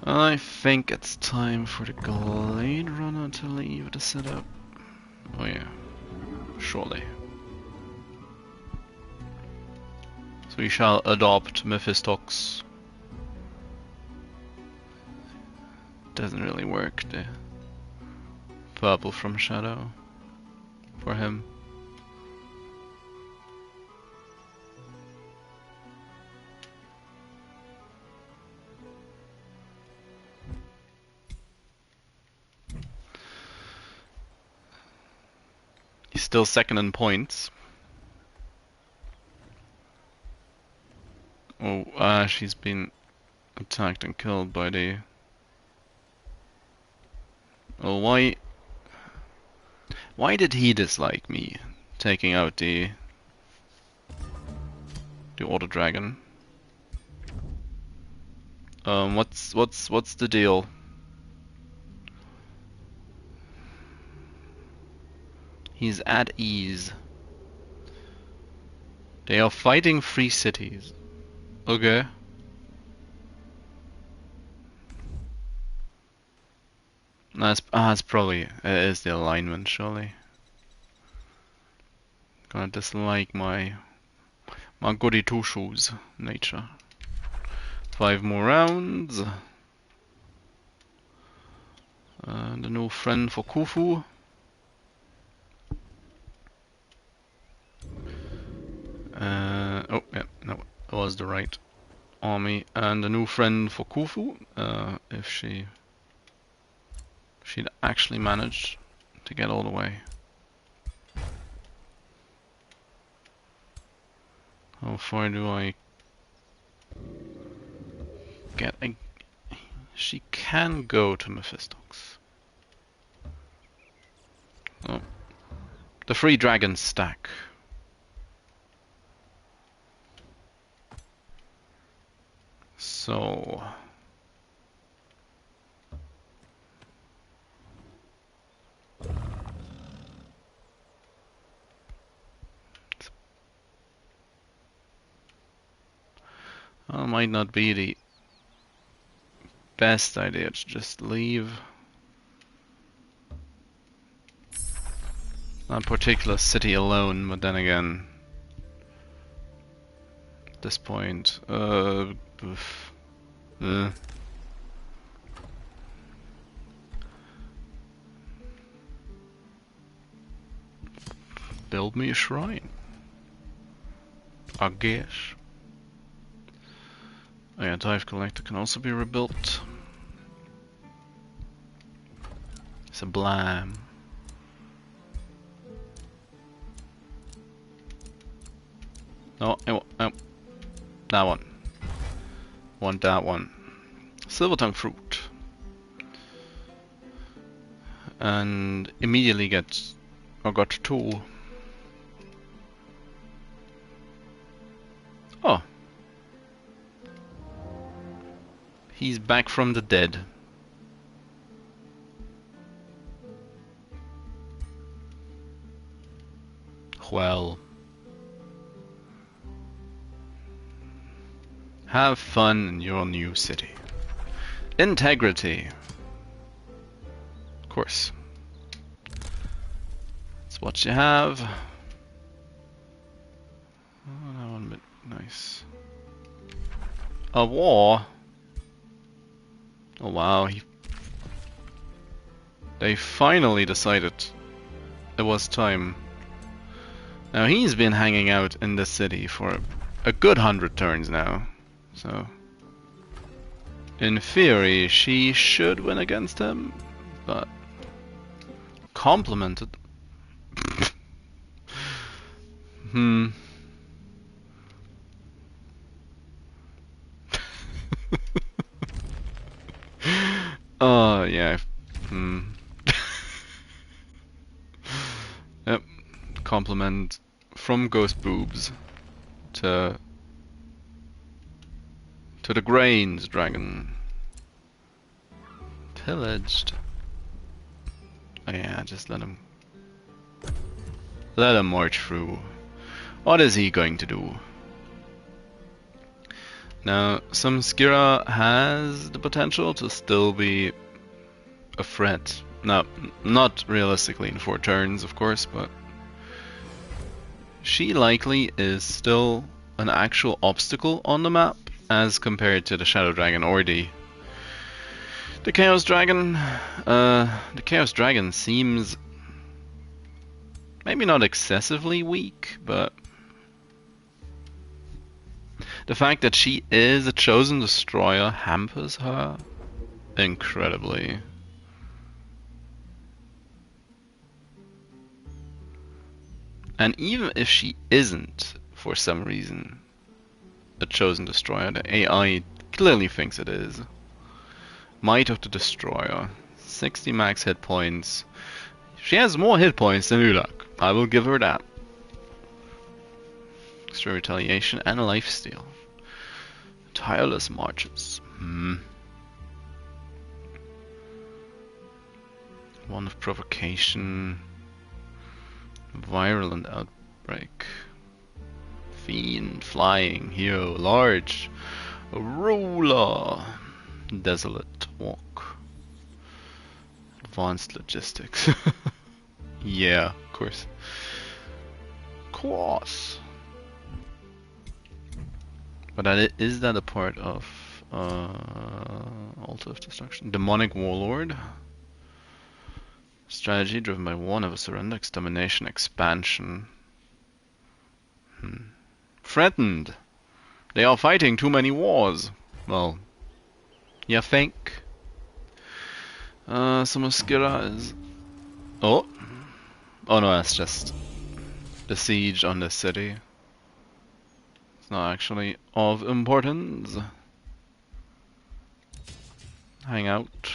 I think it's time for the Glade Runner to leave the setup. Oh yeah, surely. So we shall adopt Mephistox. Doesn't really work, the purple from Shadow for him. He's still second in points. Oh, she's been attacked and killed by the... Oh, why did he dislike me taking out the Auto Dragon? What's the deal? He's at ease. They are fighting 3 cities. Okay. That's probably, it is the alignment, surely. Gonna dislike my goody two shoes nature. 5 more rounds. The new friend for Khufu. Oh yeah, no, it was the right army. And a new friend for Khufu. If she'd actually managed to get all the way. How far do I get? She can go to Mephistox. Oh, the 3 dragons stack. So might not be the best idea to just leave that particular city alone, but then again, at this point, build me a shrine, I guess. Oh yeah, Dive Collector can also be rebuilt. Sublime. No, that one. Want that one. Silver tongue fruit. And immediately got two. Oh. He's back from the dead. Well. Have fun in your new city. Integrity. Of course. That's what you have. Oh, that one bit nice. A war? Oh wow, they finally decided it was time. Now he's been hanging out in the city for a good 100 turns now. So, in theory, she should win against him, but complimented. Oh, yeah. Yep. Compliment from Ghost Boobs to the Grains Dragon. Pillaged. Oh yeah, just let him march through. What is he going to do? Now, some Skira has the potential to still be a threat. No, not realistically in 4 turns, of course, but she likely is still an actual obstacle on the map as compared to the Shadow Dragon or the Chaos Dragon. The Chaos Dragon seems maybe not excessively weak, but the fact that she is a chosen destroyer hampers her incredibly. And even if she isn't, for some reason, a chosen destroyer, the AI clearly thinks it is. Might of the Destroyer. 60 max hit points. She has more hit points than Ulak. I will give her that. Extra retaliation and lifesteal. Tireless marches. One of provocation. Virulent outbreak. Fiend, flying, hero, large. Ruler. Desolate walk. Advanced logistics. Yeah, of course. Course. But is that a part of Altar of Destruction? Demonic Warlord. Strategy driven by one of a surrender, extermination, expansion. Threatened. They are fighting too many wars. Well, you think? Some Skira is... Oh! Oh no, that's just the siege on the city. It's not actually of importance. Hang out.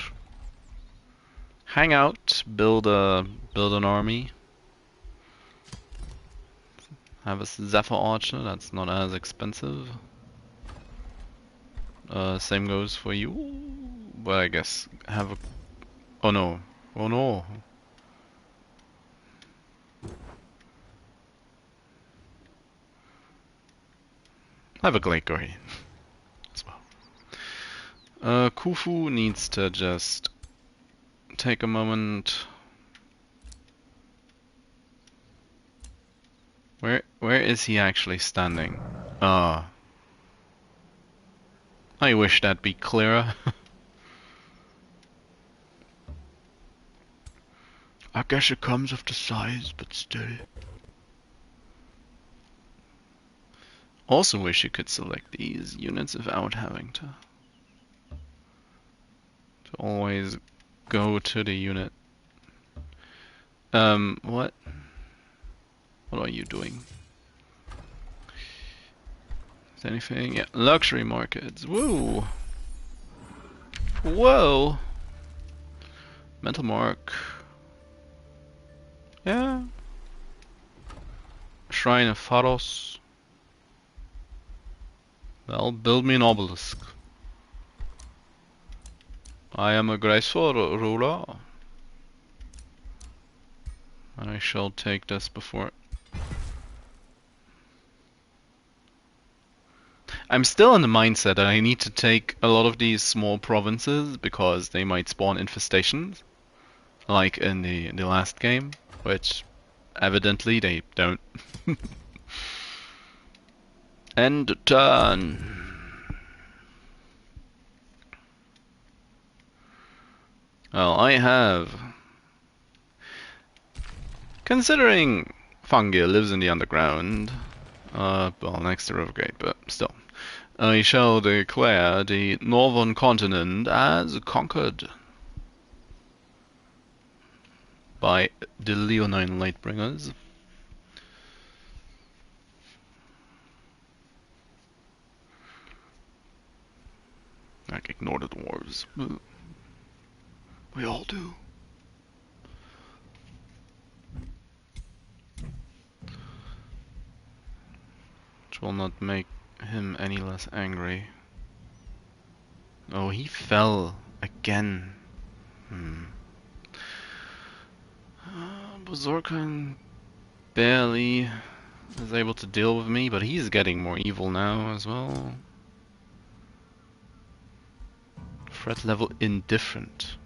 Hang out, build an army. Have a Zephyr Archer, that's not as expensive. Same goes for you, but I guess have a... Oh no, oh no. Have a Glakery as well. Khufu needs to just take a moment. Where is he actually standing? Ah. I wish that'd be clearer. I guess it comes with the size, but still. Also wish you could select these units without having to always go to the unit. What? What are you doing? Is there anything? Yeah, luxury markets. Woo! Whoa! Mental mark. Yeah. Shrine of Pharos. Well, build me an obelisk. I am a graceful ruler. And I shall take this before. I'm still in the mindset that I need to take a lot of these small provinces because they might spawn infestations, like in the last game, which evidently they don't. End turn. Well, I have. Considering Fungi lives in the underground, well, next to Rivergate, but still, I shall declare the northern continent as conquered by the Leonine Lightbringers. Like, ignore the dwarves. We all do. Which will not make him any less angry. Oh, he fell again. Berserker barely is able to deal with me, but he's getting more evil now as well. Threat level indifferent.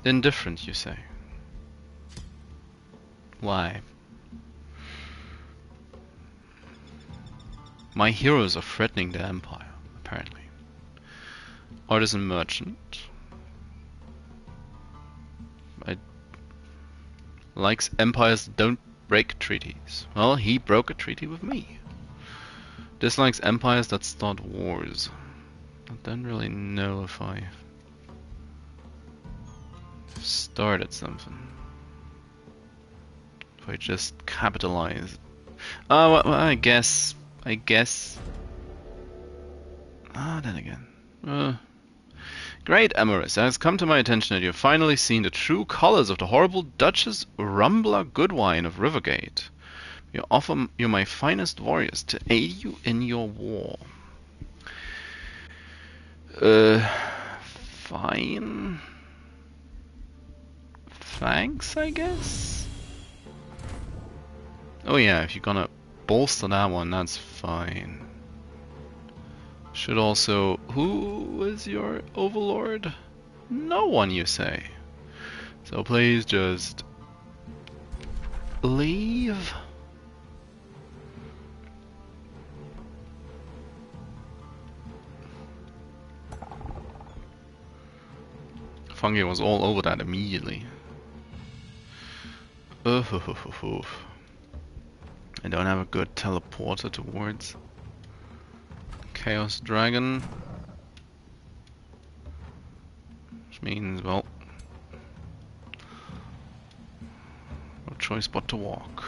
Indifferent, you say? Why? My heroes are threatening the Empire, apparently. Artisan merchant. I likes empires that don't break treaties. Well, he broke a treaty with me. Dislikes empires that start wars. I don't really know if I started something. If I just capitalized. Oh, well, I guess. Then again. Great Emorys, it has come to my attention that you have finally seen the true colors of the horrible Duchess Rumbler Goodwine of Rivergate. You offer you my finest warriors to aid you in your war. Fine. Thanks, I guess? Oh yeah, if you're gonna bolster that one, that's fine. Should also... Who is your overlord? No one, you say. So please just... leave. Fungi was all over that immediately. I don't have a good teleporter towards Chaos Dragon, which means, well, no choice but to walk.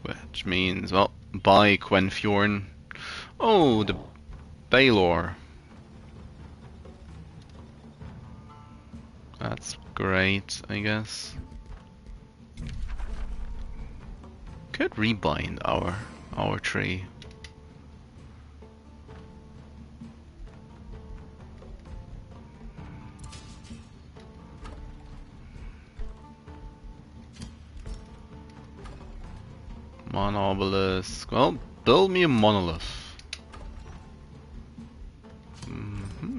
Which means, well, bye Quenfjorn. Oh, the Baylor. That's great, I guess. Could rebind our tree. Obelisk. Well, build me a monolith.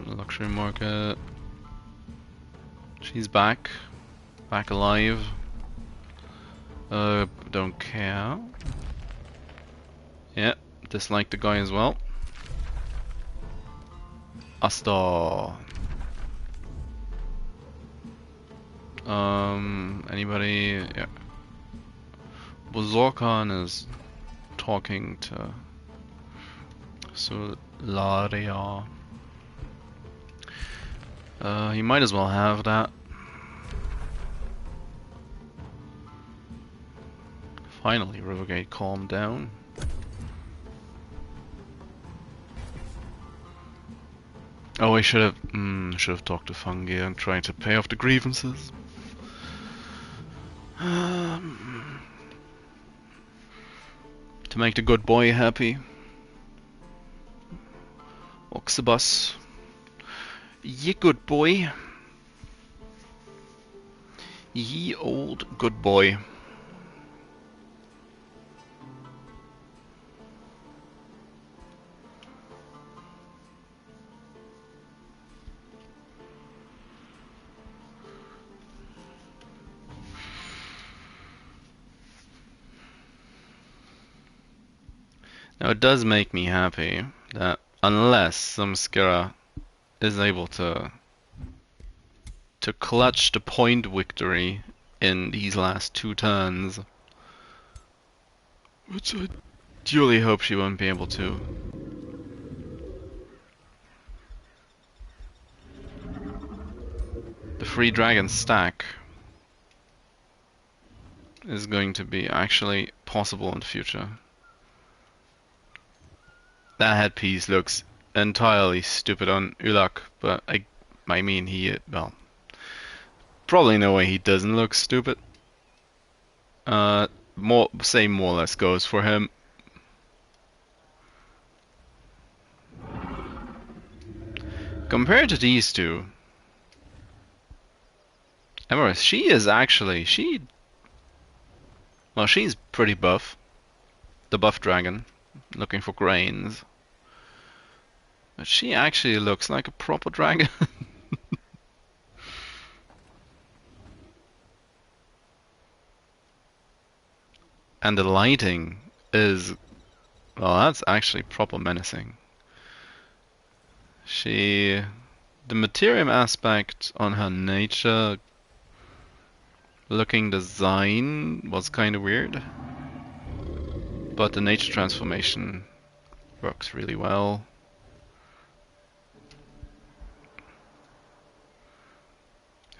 Luxury market. She's back. Back alive. Don't care. Yeah, dislike the guy as well. Astor. Anybody? Yeah. Bozorkan is talking to Solaria. He might as well have that. Finally, Rivergate calmed down. Oh, I should have talked to Fungi and tried to pay off the grievances. To make the good boy happy. Oxybus. Ye good boy. Ye old good boy. Now it does make me happy that unless some Skira is able to clutch the point victory in these last 2 turns, which I duly hope she won't be able to. The free dragon stack is going to be actually possible in the future. That headpiece looks entirely stupid on Ulak, but I mean well, probably no way he doesn't look stupid. More or less goes for him. Compared to these two, Emerus, she's pretty buff. The buff dragon, looking for grains. But she actually looks like a proper dragon. And the lighting is, well, that's actually proper menacing. The Materium aspect on her nature looking design was kind of weird. But the nature transformation works really well.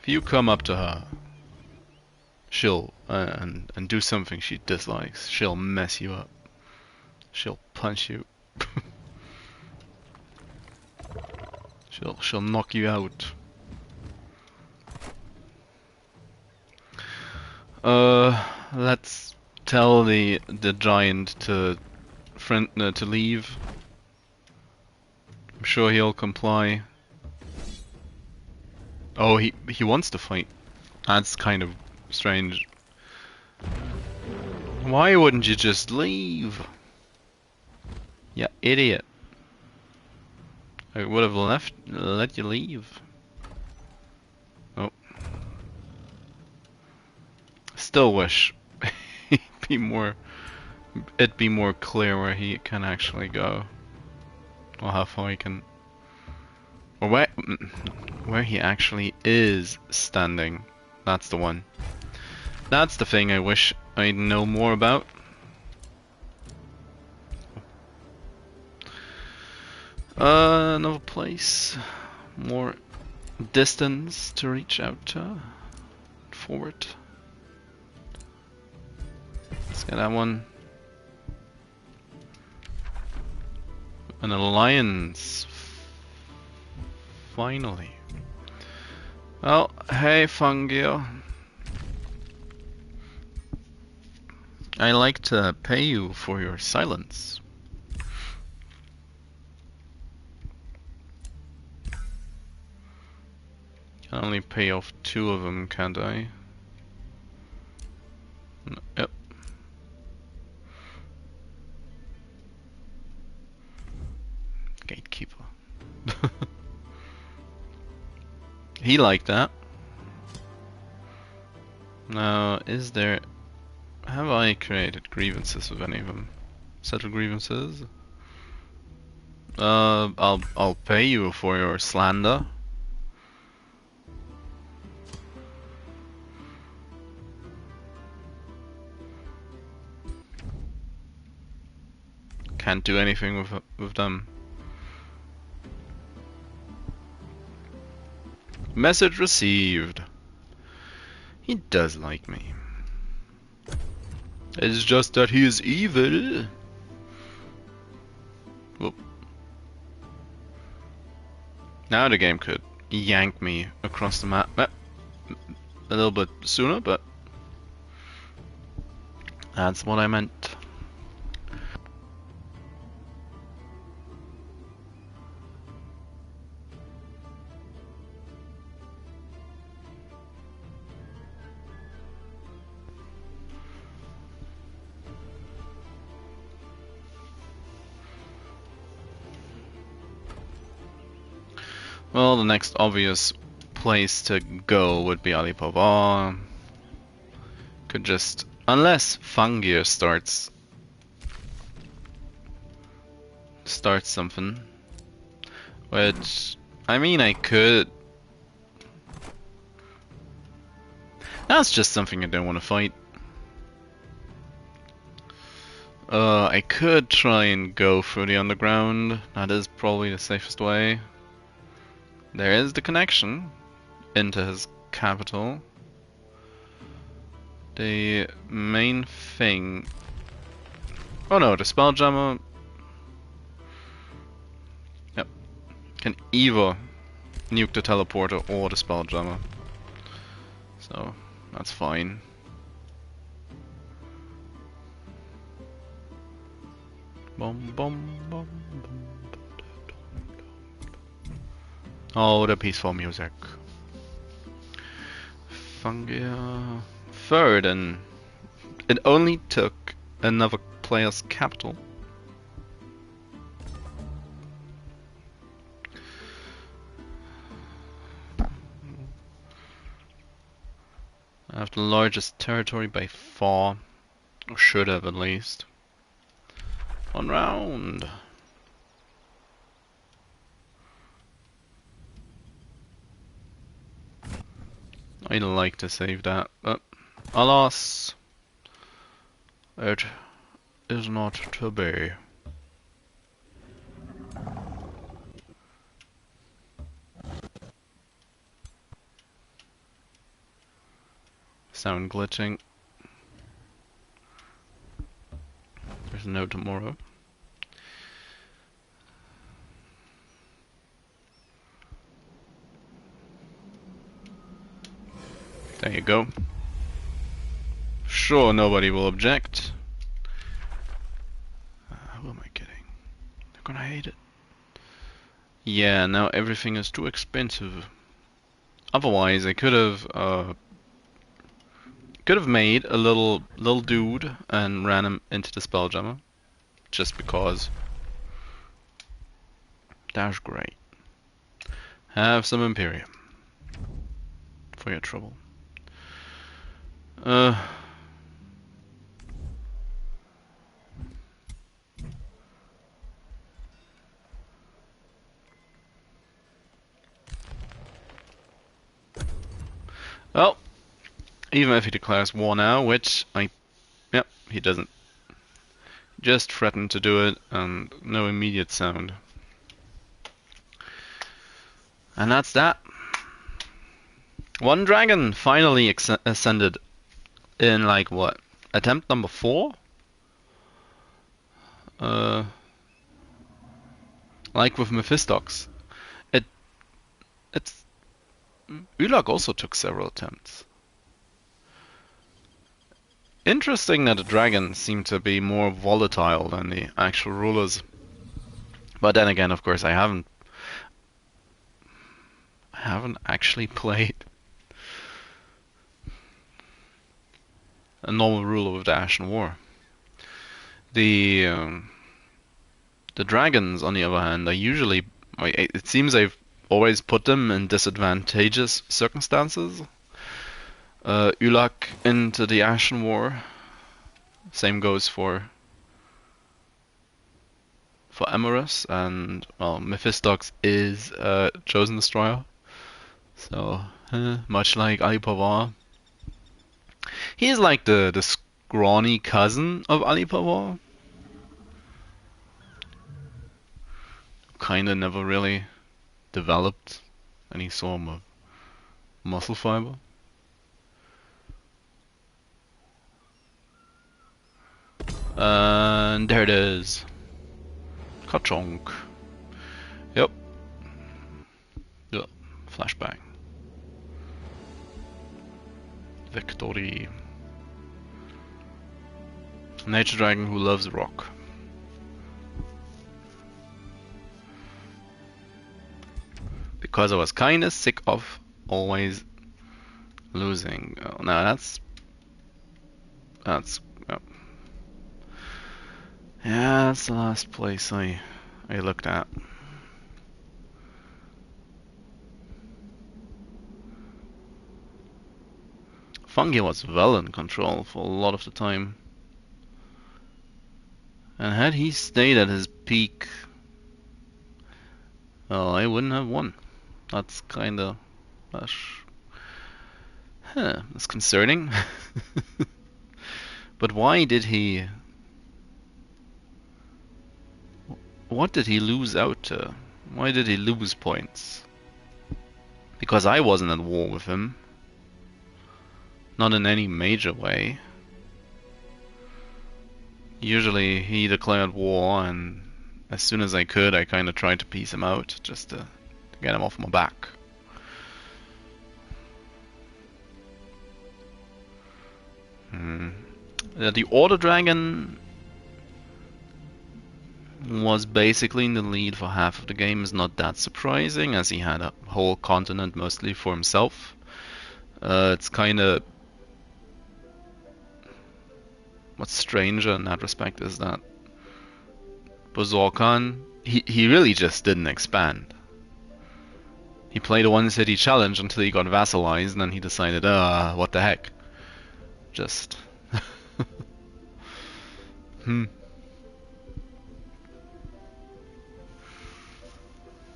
If you come up to her, she'll and do something she dislikes. She'll mess you up. She'll punch you. she'll knock you out. Let's tell the giant to leave. I'm sure he'll comply. Oh, he wants to fight. That's kind of strange. Why wouldn't you just leave? Yeah, idiot. I would have let you leave. Oh. Still wish it'd be more clear where he can actually go. Or how far he can, or where he actually is standing. That's the one. That's the thing I wish I'd know more about. Another place. More distance to reach out to. Forward. Let's get that one. An alliance. Finally. Well, hey Fungio. I like to pay you for your silence. Can only pay off 2 of them, can't I? Yep. Gatekeeper. He liked that. Now, have I created grievances with any of them? Settle grievances? I'll pay you for your slander. Can't do anything with them. Message received. He does like me. It's just that he is evil. Whoop. Now the game could yank me across the map a little bit sooner, but that's what I meant. Well, the next obvious place to go would be Alibaba. Could just, unless Fangir starts something, which I mean I could. That's just something I don't want to fight. I could try and go through the underground. That is probably the safest way. There is the connection into his capital. The main thing... Oh no, the Spelljammer... Yep. Can either nuke the teleporter or the Spelljammer. So, that's fine. Bum, bum, bum, bum. Oh, the peaceful music. Fungia third, and it only took another player's capital. I have the largest territory by far, or should have at least. One round. I'd like to save that, but alas, it is not to be. Sound glitching. There's no tomorrow. There you go. Sure, nobody will object. Who am I kidding? They're gonna hate it. Yeah, now everything is too expensive. Otherwise, I could have made a little dude and ran him into the Spelljammer, just because. That's great. Have some Imperium for your trouble. Well, even if he declares war now, which yep, he doesn't. Just threatened to do it, and no immediate sound. And that's that. One dragon finally ascended in, like, what? Attempt number 4? Like with Mephistox. It's... Ulag also took several attempts. Interesting that the dragons seem to be more volatile than the actual rulers. But then again, of course, I haven't actually played a normal ruler with the Ashen War. The dragons, on the other hand, are usually... It seems I've always put them in disadvantageous circumstances. Ulag into the Ashen War. Same goes for Emorus, and well, Mephistox is Chosen Destroyer. So much like Alibaba, he is like the scrawny cousin of Alibaba. Kinda never really developed any sort of muscle fiber. And there it is. Ka-chonk. Yep. Yeah. Flashbang. Victory. Nature dragon who loves rock. Because I was kinda sick of always losing. Oh, now that's yeah, that's the last place I looked at. Fungi was well in control for a lot of the time. And had he stayed at his peak, well, I wouldn't have won. That's kinda that's concerning. But why did he... What did he lose out to? Why did he lose points? Because I wasn't at war with him. Not in any major way. Usually he declared war, and as soon as I could, I kinda tried to piece him out, just to get him off my back. The Order Dragon was basically in the lead for half of the game. Is not that surprising, as he had a whole continent mostly for himself. It's kinda... What's stranger in that respect is that Bazorkan, he really just didn't expand. He played a one city challenge until he got vassalized, and then he decided, what the heck. Just...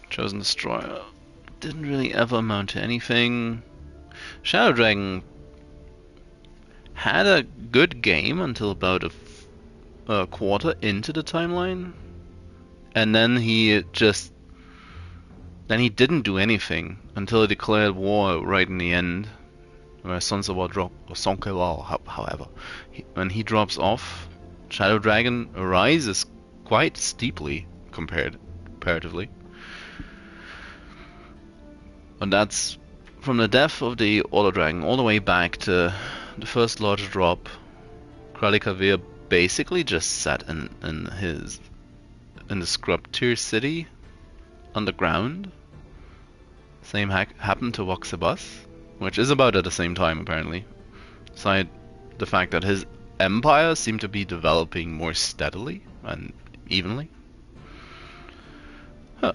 Chosen Destroyer didn't really ever amount to anything. Shadow Dragon had a good game until about a quarter into the timeline, and then he didn't do anything until he declared war right in the end, where Sonsawa dropped, or Sonkewa, however. When he drops off, Shadow Dragon rises quite steeply comparatively. And that's from the death of the Order Dragon all the way back to the first large drop. Kralikavir basically just sat in the scrub tier city underground. Same happened to Voxabus, which is about at the same time apparently. Aside the fact that his empire seemed to be developing more steadily and evenly. Huh.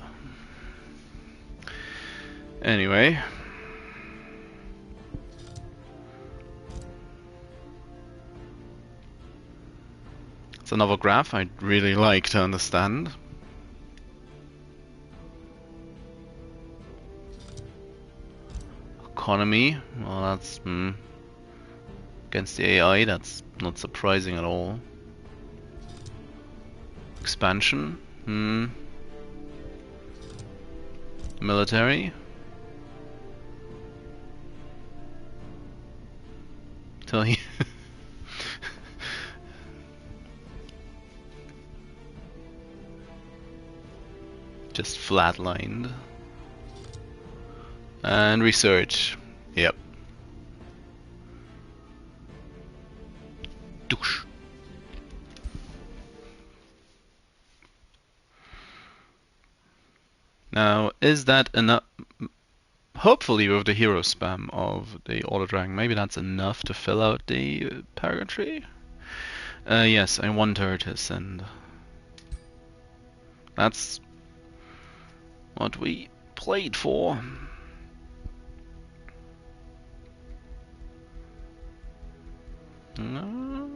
Anyway, it's another graph I'd really like to understand. Economy, well that's against the AI, that's not surprising at all. Expansion, military. Till he just flatlined. And research. Yep. Douche. Now, is that enough? Hopefully with the hero spam of the Order Dragon, maybe that's enough to fill out the Paragon tree? Yes, I want her to send. That's what we played for. No.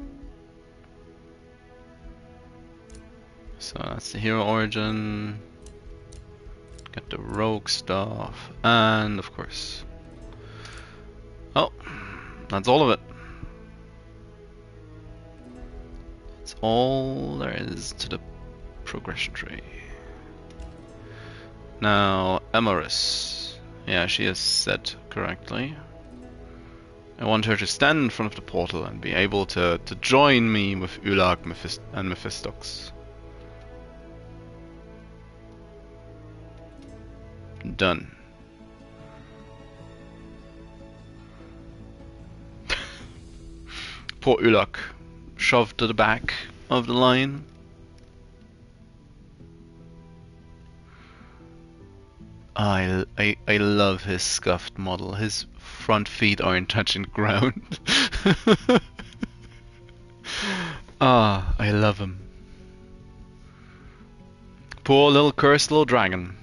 So that's the hero origin. Get the rogue stuff, and of course. Oh, that's all of it. That's all there is to the progression tree. Now, Emerus. Yeah, she is set correctly. I want her to stand in front of the portal and be able to join me with Ulag and Mephistox. Done. Poor Ulag, shoved to the back of the line. I love his scuffed model. His front feet aren't touching ground. Ah, I love him. Poor little cursed little dragon.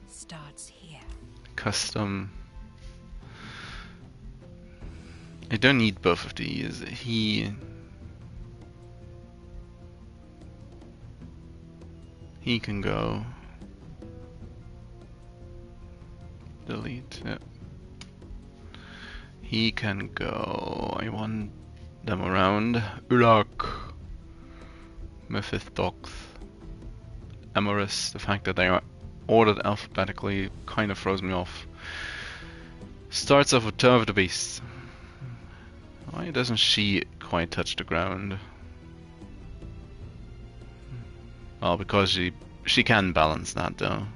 Starts here. Custom. I don't need both of these. He can go. Delete, yeah. He can go. I want them around. Ulag, Mephistox, Amorous. The fact that they are ordered alphabetically kind of throws me off. Starts off with Turn of the Beast. Why doesn't she quite touch the ground? Well, because she can balance that though.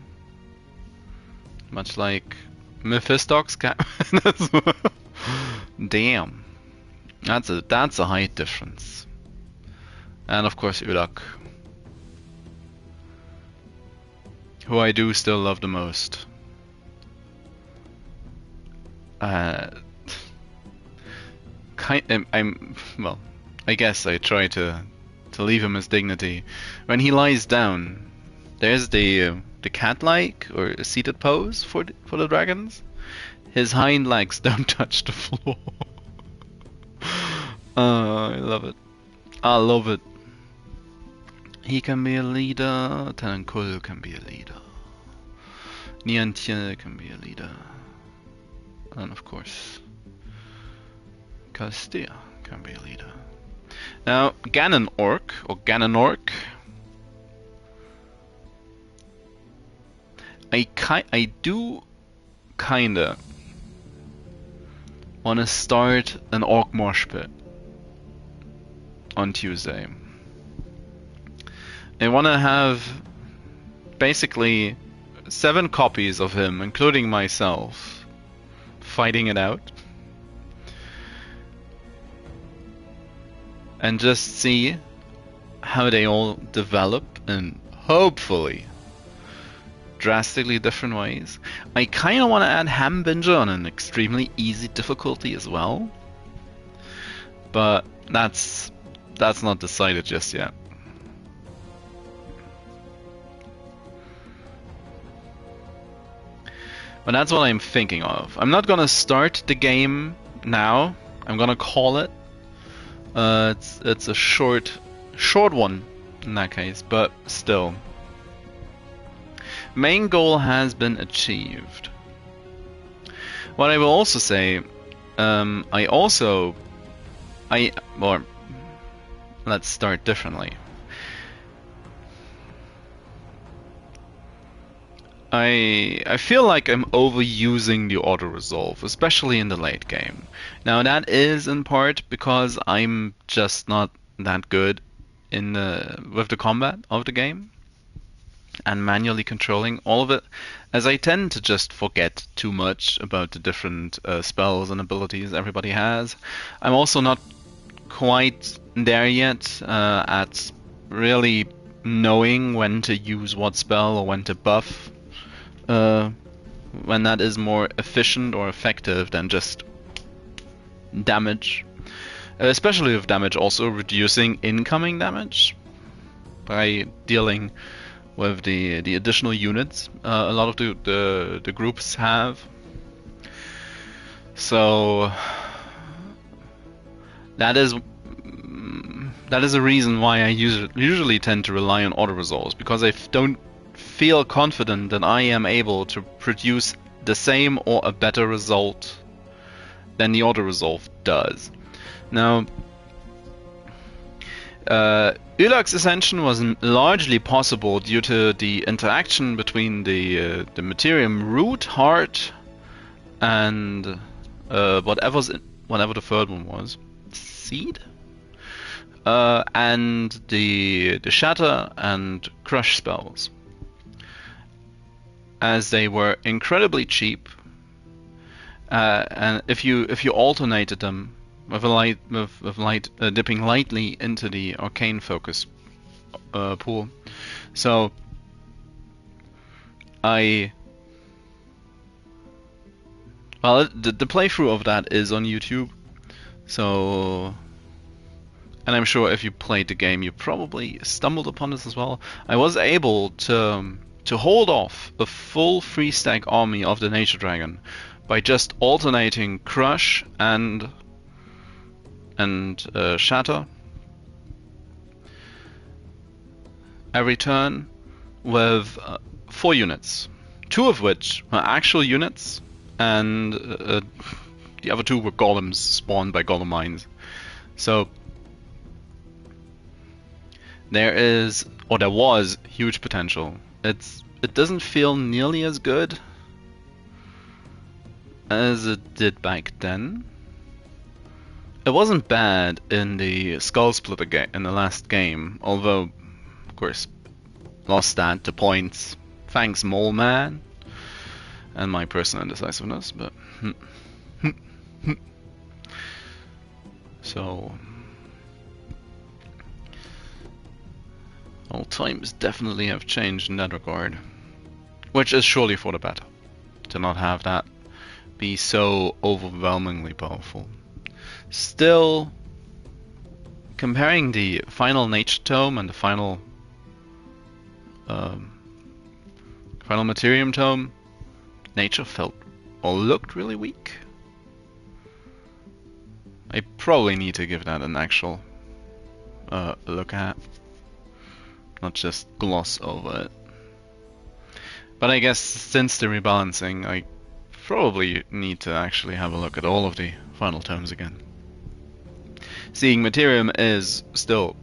Much like Mephistox can. Damn. That's a height difference. And of course Ulag, who I do still love the most. Well, I guess I try to leave him his dignity. When he lies down, there's the cat-like or seated pose for the dragons. His hind legs don't touch the floor. I love it. I love it. He can be a leader. Tanankul can be a leader. Niantian can be a leader. And of course, Castilla can be a leader. Now, Ganonork, or Ganonork, I do kinda want to start an Orc Mosh Pit on Tuesday. I want to have basically 7 copies of him, including myself, fighting it out. And just see how they all develop in hopefully drastically different ways. I kind of want to add Hambinger on an extremely easy difficulty as well, but that's not decided just yet. But that's what I'm thinking of. I'm not gonna start the game now. I'm gonna call it. It's a short one in that case, but still. Main goal has been achieved. What I will also say, let's start differently. I feel like I'm overusing the auto-resolve, especially in the late game. Now that is in part because I'm just not that good with the combat of the game and manually controlling all of it, as I tend to just forget too much about the different spells and abilities everybody has. I'm also not quite there yet at really knowing when to use what spell or when to buff. When that is more efficient or effective than just damage. Especially with damage also reducing incoming damage by dealing with the additional units a lot of the groups have. So that is a reason why I usually tend to rely on auto-resolves, because I don't feel confident that I am able to produce the same or a better result than the auto-resolve does. Now, Ulag's Ascension was largely possible due to the interaction between the Materium Root, Heart, and whatever the third one was, seed, and the shatter and crush spells, as they were incredibly cheap. And if you alternated them with dipping lightly into the arcane focus pool, so the playthrough of that is on YouTube, so, and I'm sure if you played the game, you probably stumbled upon this as well. I was able to hold off a full 3-stack army of the Nature Dragon by just alternating Crush and Shatter every turn with 4 units, 2 of which were actual units, and the other 2 were golems spawned by golem mines. So there was huge potential. It doesn't feel nearly as good as it did back then. It wasn't bad in the Skull Splitter game in the last game, although, of course, lost that to points. Thanks, Mole Man, and my personal indecisiveness. But so, all times definitely have changed in that regard, which is surely for the better. To not have that be so overwhelmingly powerful. Still, comparing the final Nature Tome and the final Materium Tome, Nature felt or looked really weak. I probably need to give that an actual look at, not just gloss over it. But I guess since the rebalancing, I probably need to actually have a look at all of the final tomes again. Seeing Materium is still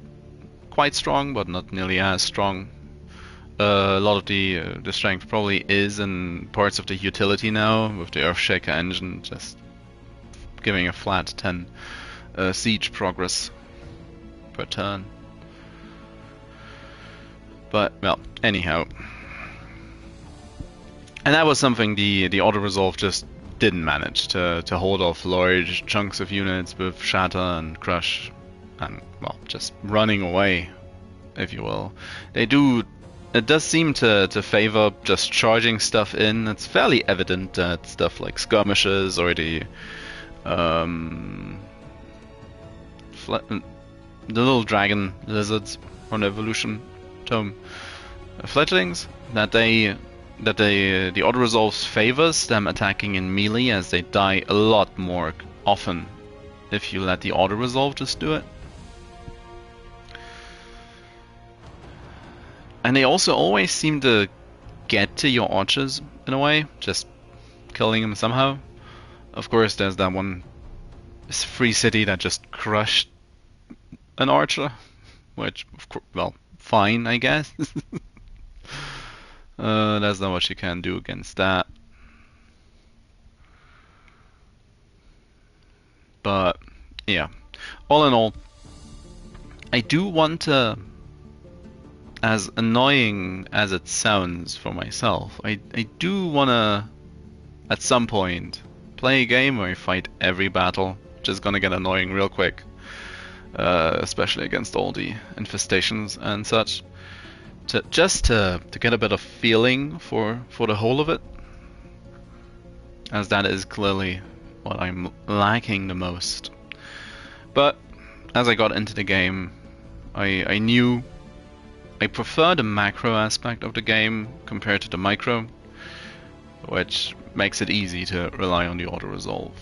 quite strong, but not nearly as strong. A lot of the strength probably is in parts of the utility now, with the Earthshaker engine just giving a flat 10 siege progress per turn. But, well, anyhow. And that was something the auto-resolve just didn't manage to hold off large chunks of units with Shatter and Crush, and, well, just running away, if you will. It does seem to favor just charging stuff in. It's fairly evident that stuff like skirmishes or the little dragon lizards from the evolution tome fledglings, that the auto resolve favors them attacking in melee, as they die a lot more often if you let the auto resolve just do it. And they also always seem to get to your archers in a way, just killing them somehow. Of course, there's that one free city that just crushed an archer, which, of course, well, fine, I guess. There's not much you can do against that. But, yeah. All in all, I do want to, as annoying as it sounds for myself, I do want to, at some point, play a game where I fight every battle, which is gonna get annoying real quick. Especially against all the infestations and such. Just to get a bit of feeling for the whole of it, as that is clearly what I'm lacking the most. But as I got into the game, I knew I prefer the macro aspect of the game compared to the micro, which makes it easy to rely on the auto resolve.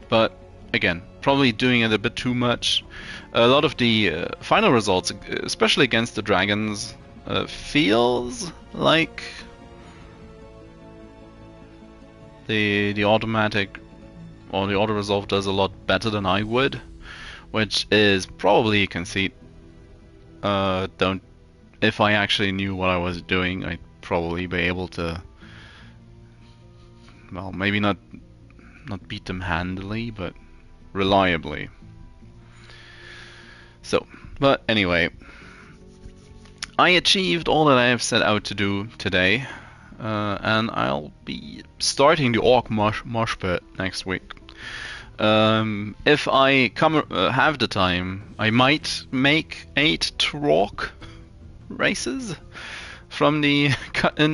But again, probably doing it a bit too much. A lot of the final results, especially against the dragons, feels like the automatic or the auto resolve does a lot better than I would, which is probably a conceit. If I actually knew what I was doing, I'd probably be able to, well, maybe not not beat them handily, but reliably. So, but anyway, I achieved all that I have set out to do today, and I'll be starting the Orc mosh pit next week. If I have the time, I might make 8 Trorc races from the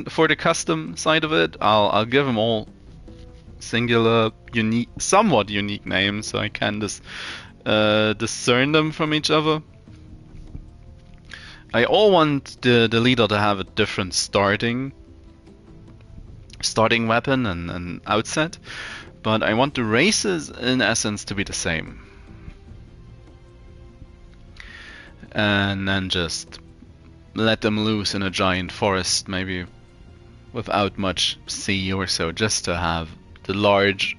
for the custom side of it. I'll give them all singular, unique, somewhat unique names, so I can discern them from each other. I all want the leader to have a different starting weapon and outset, but I want the races in essence to be the same. And then just let them loose in a giant forest, maybe without much sea or so, just to have the large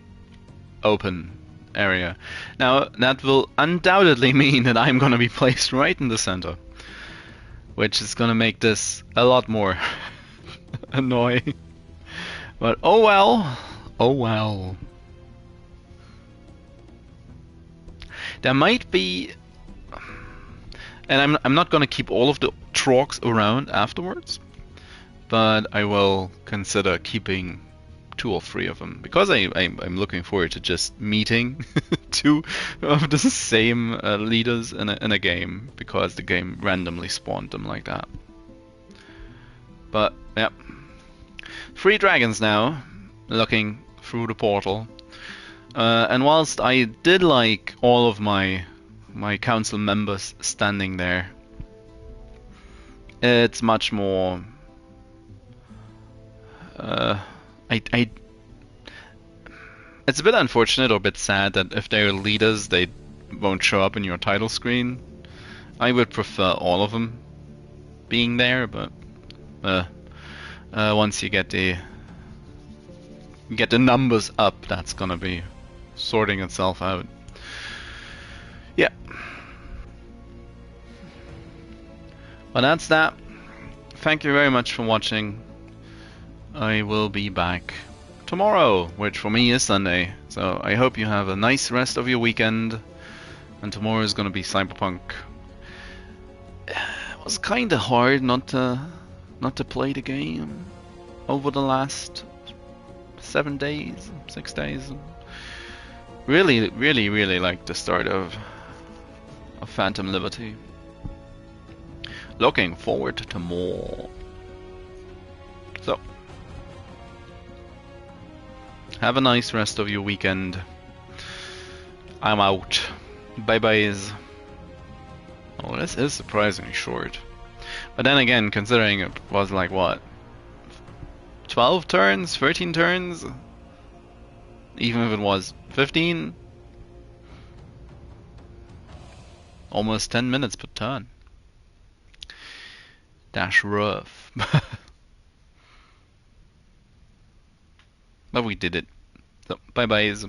open area. Now, that will undoubtedly mean that I'm going to be placed right in the center, which is going to make this a lot more annoying. But oh well, oh well. There might be, and I'm not going to keep all of the Trorcs around afterwards, but I will consider keeping 2 or 3 of them, because I'm looking forward to just meeting 2 of the same leaders in a game, because the game randomly spawned them like that. But yeah, 3 dragons now, looking through the portal. And whilst I did like all of my council members standing there, it's much more. It's a bit unfortunate or a bit sad that if they're leaders, they won't show up in your title screen. I would prefer all of them being there, but once you get the numbers up, that's gonna be sorting itself out. Yeah. Well, that's that. Thank you very much for watching. I will be back tomorrow, which for me is Sunday. So I hope you have a nice rest of your weekend. And tomorrow is gonna be Cyberpunk. It was kinda hard not to play the game over the last 7 days, 6 days. Really, really, really like the start of Phantom Liberty. Looking forward to more. So, have a nice rest of your weekend. I'm out. Bye byes. Oh, this is surprisingly short. But then again, considering it was like what? 12 turns? 13 turns? Even if it was 15? Almost 10 minutes per turn. That's rough. But we did it. So, bye byes.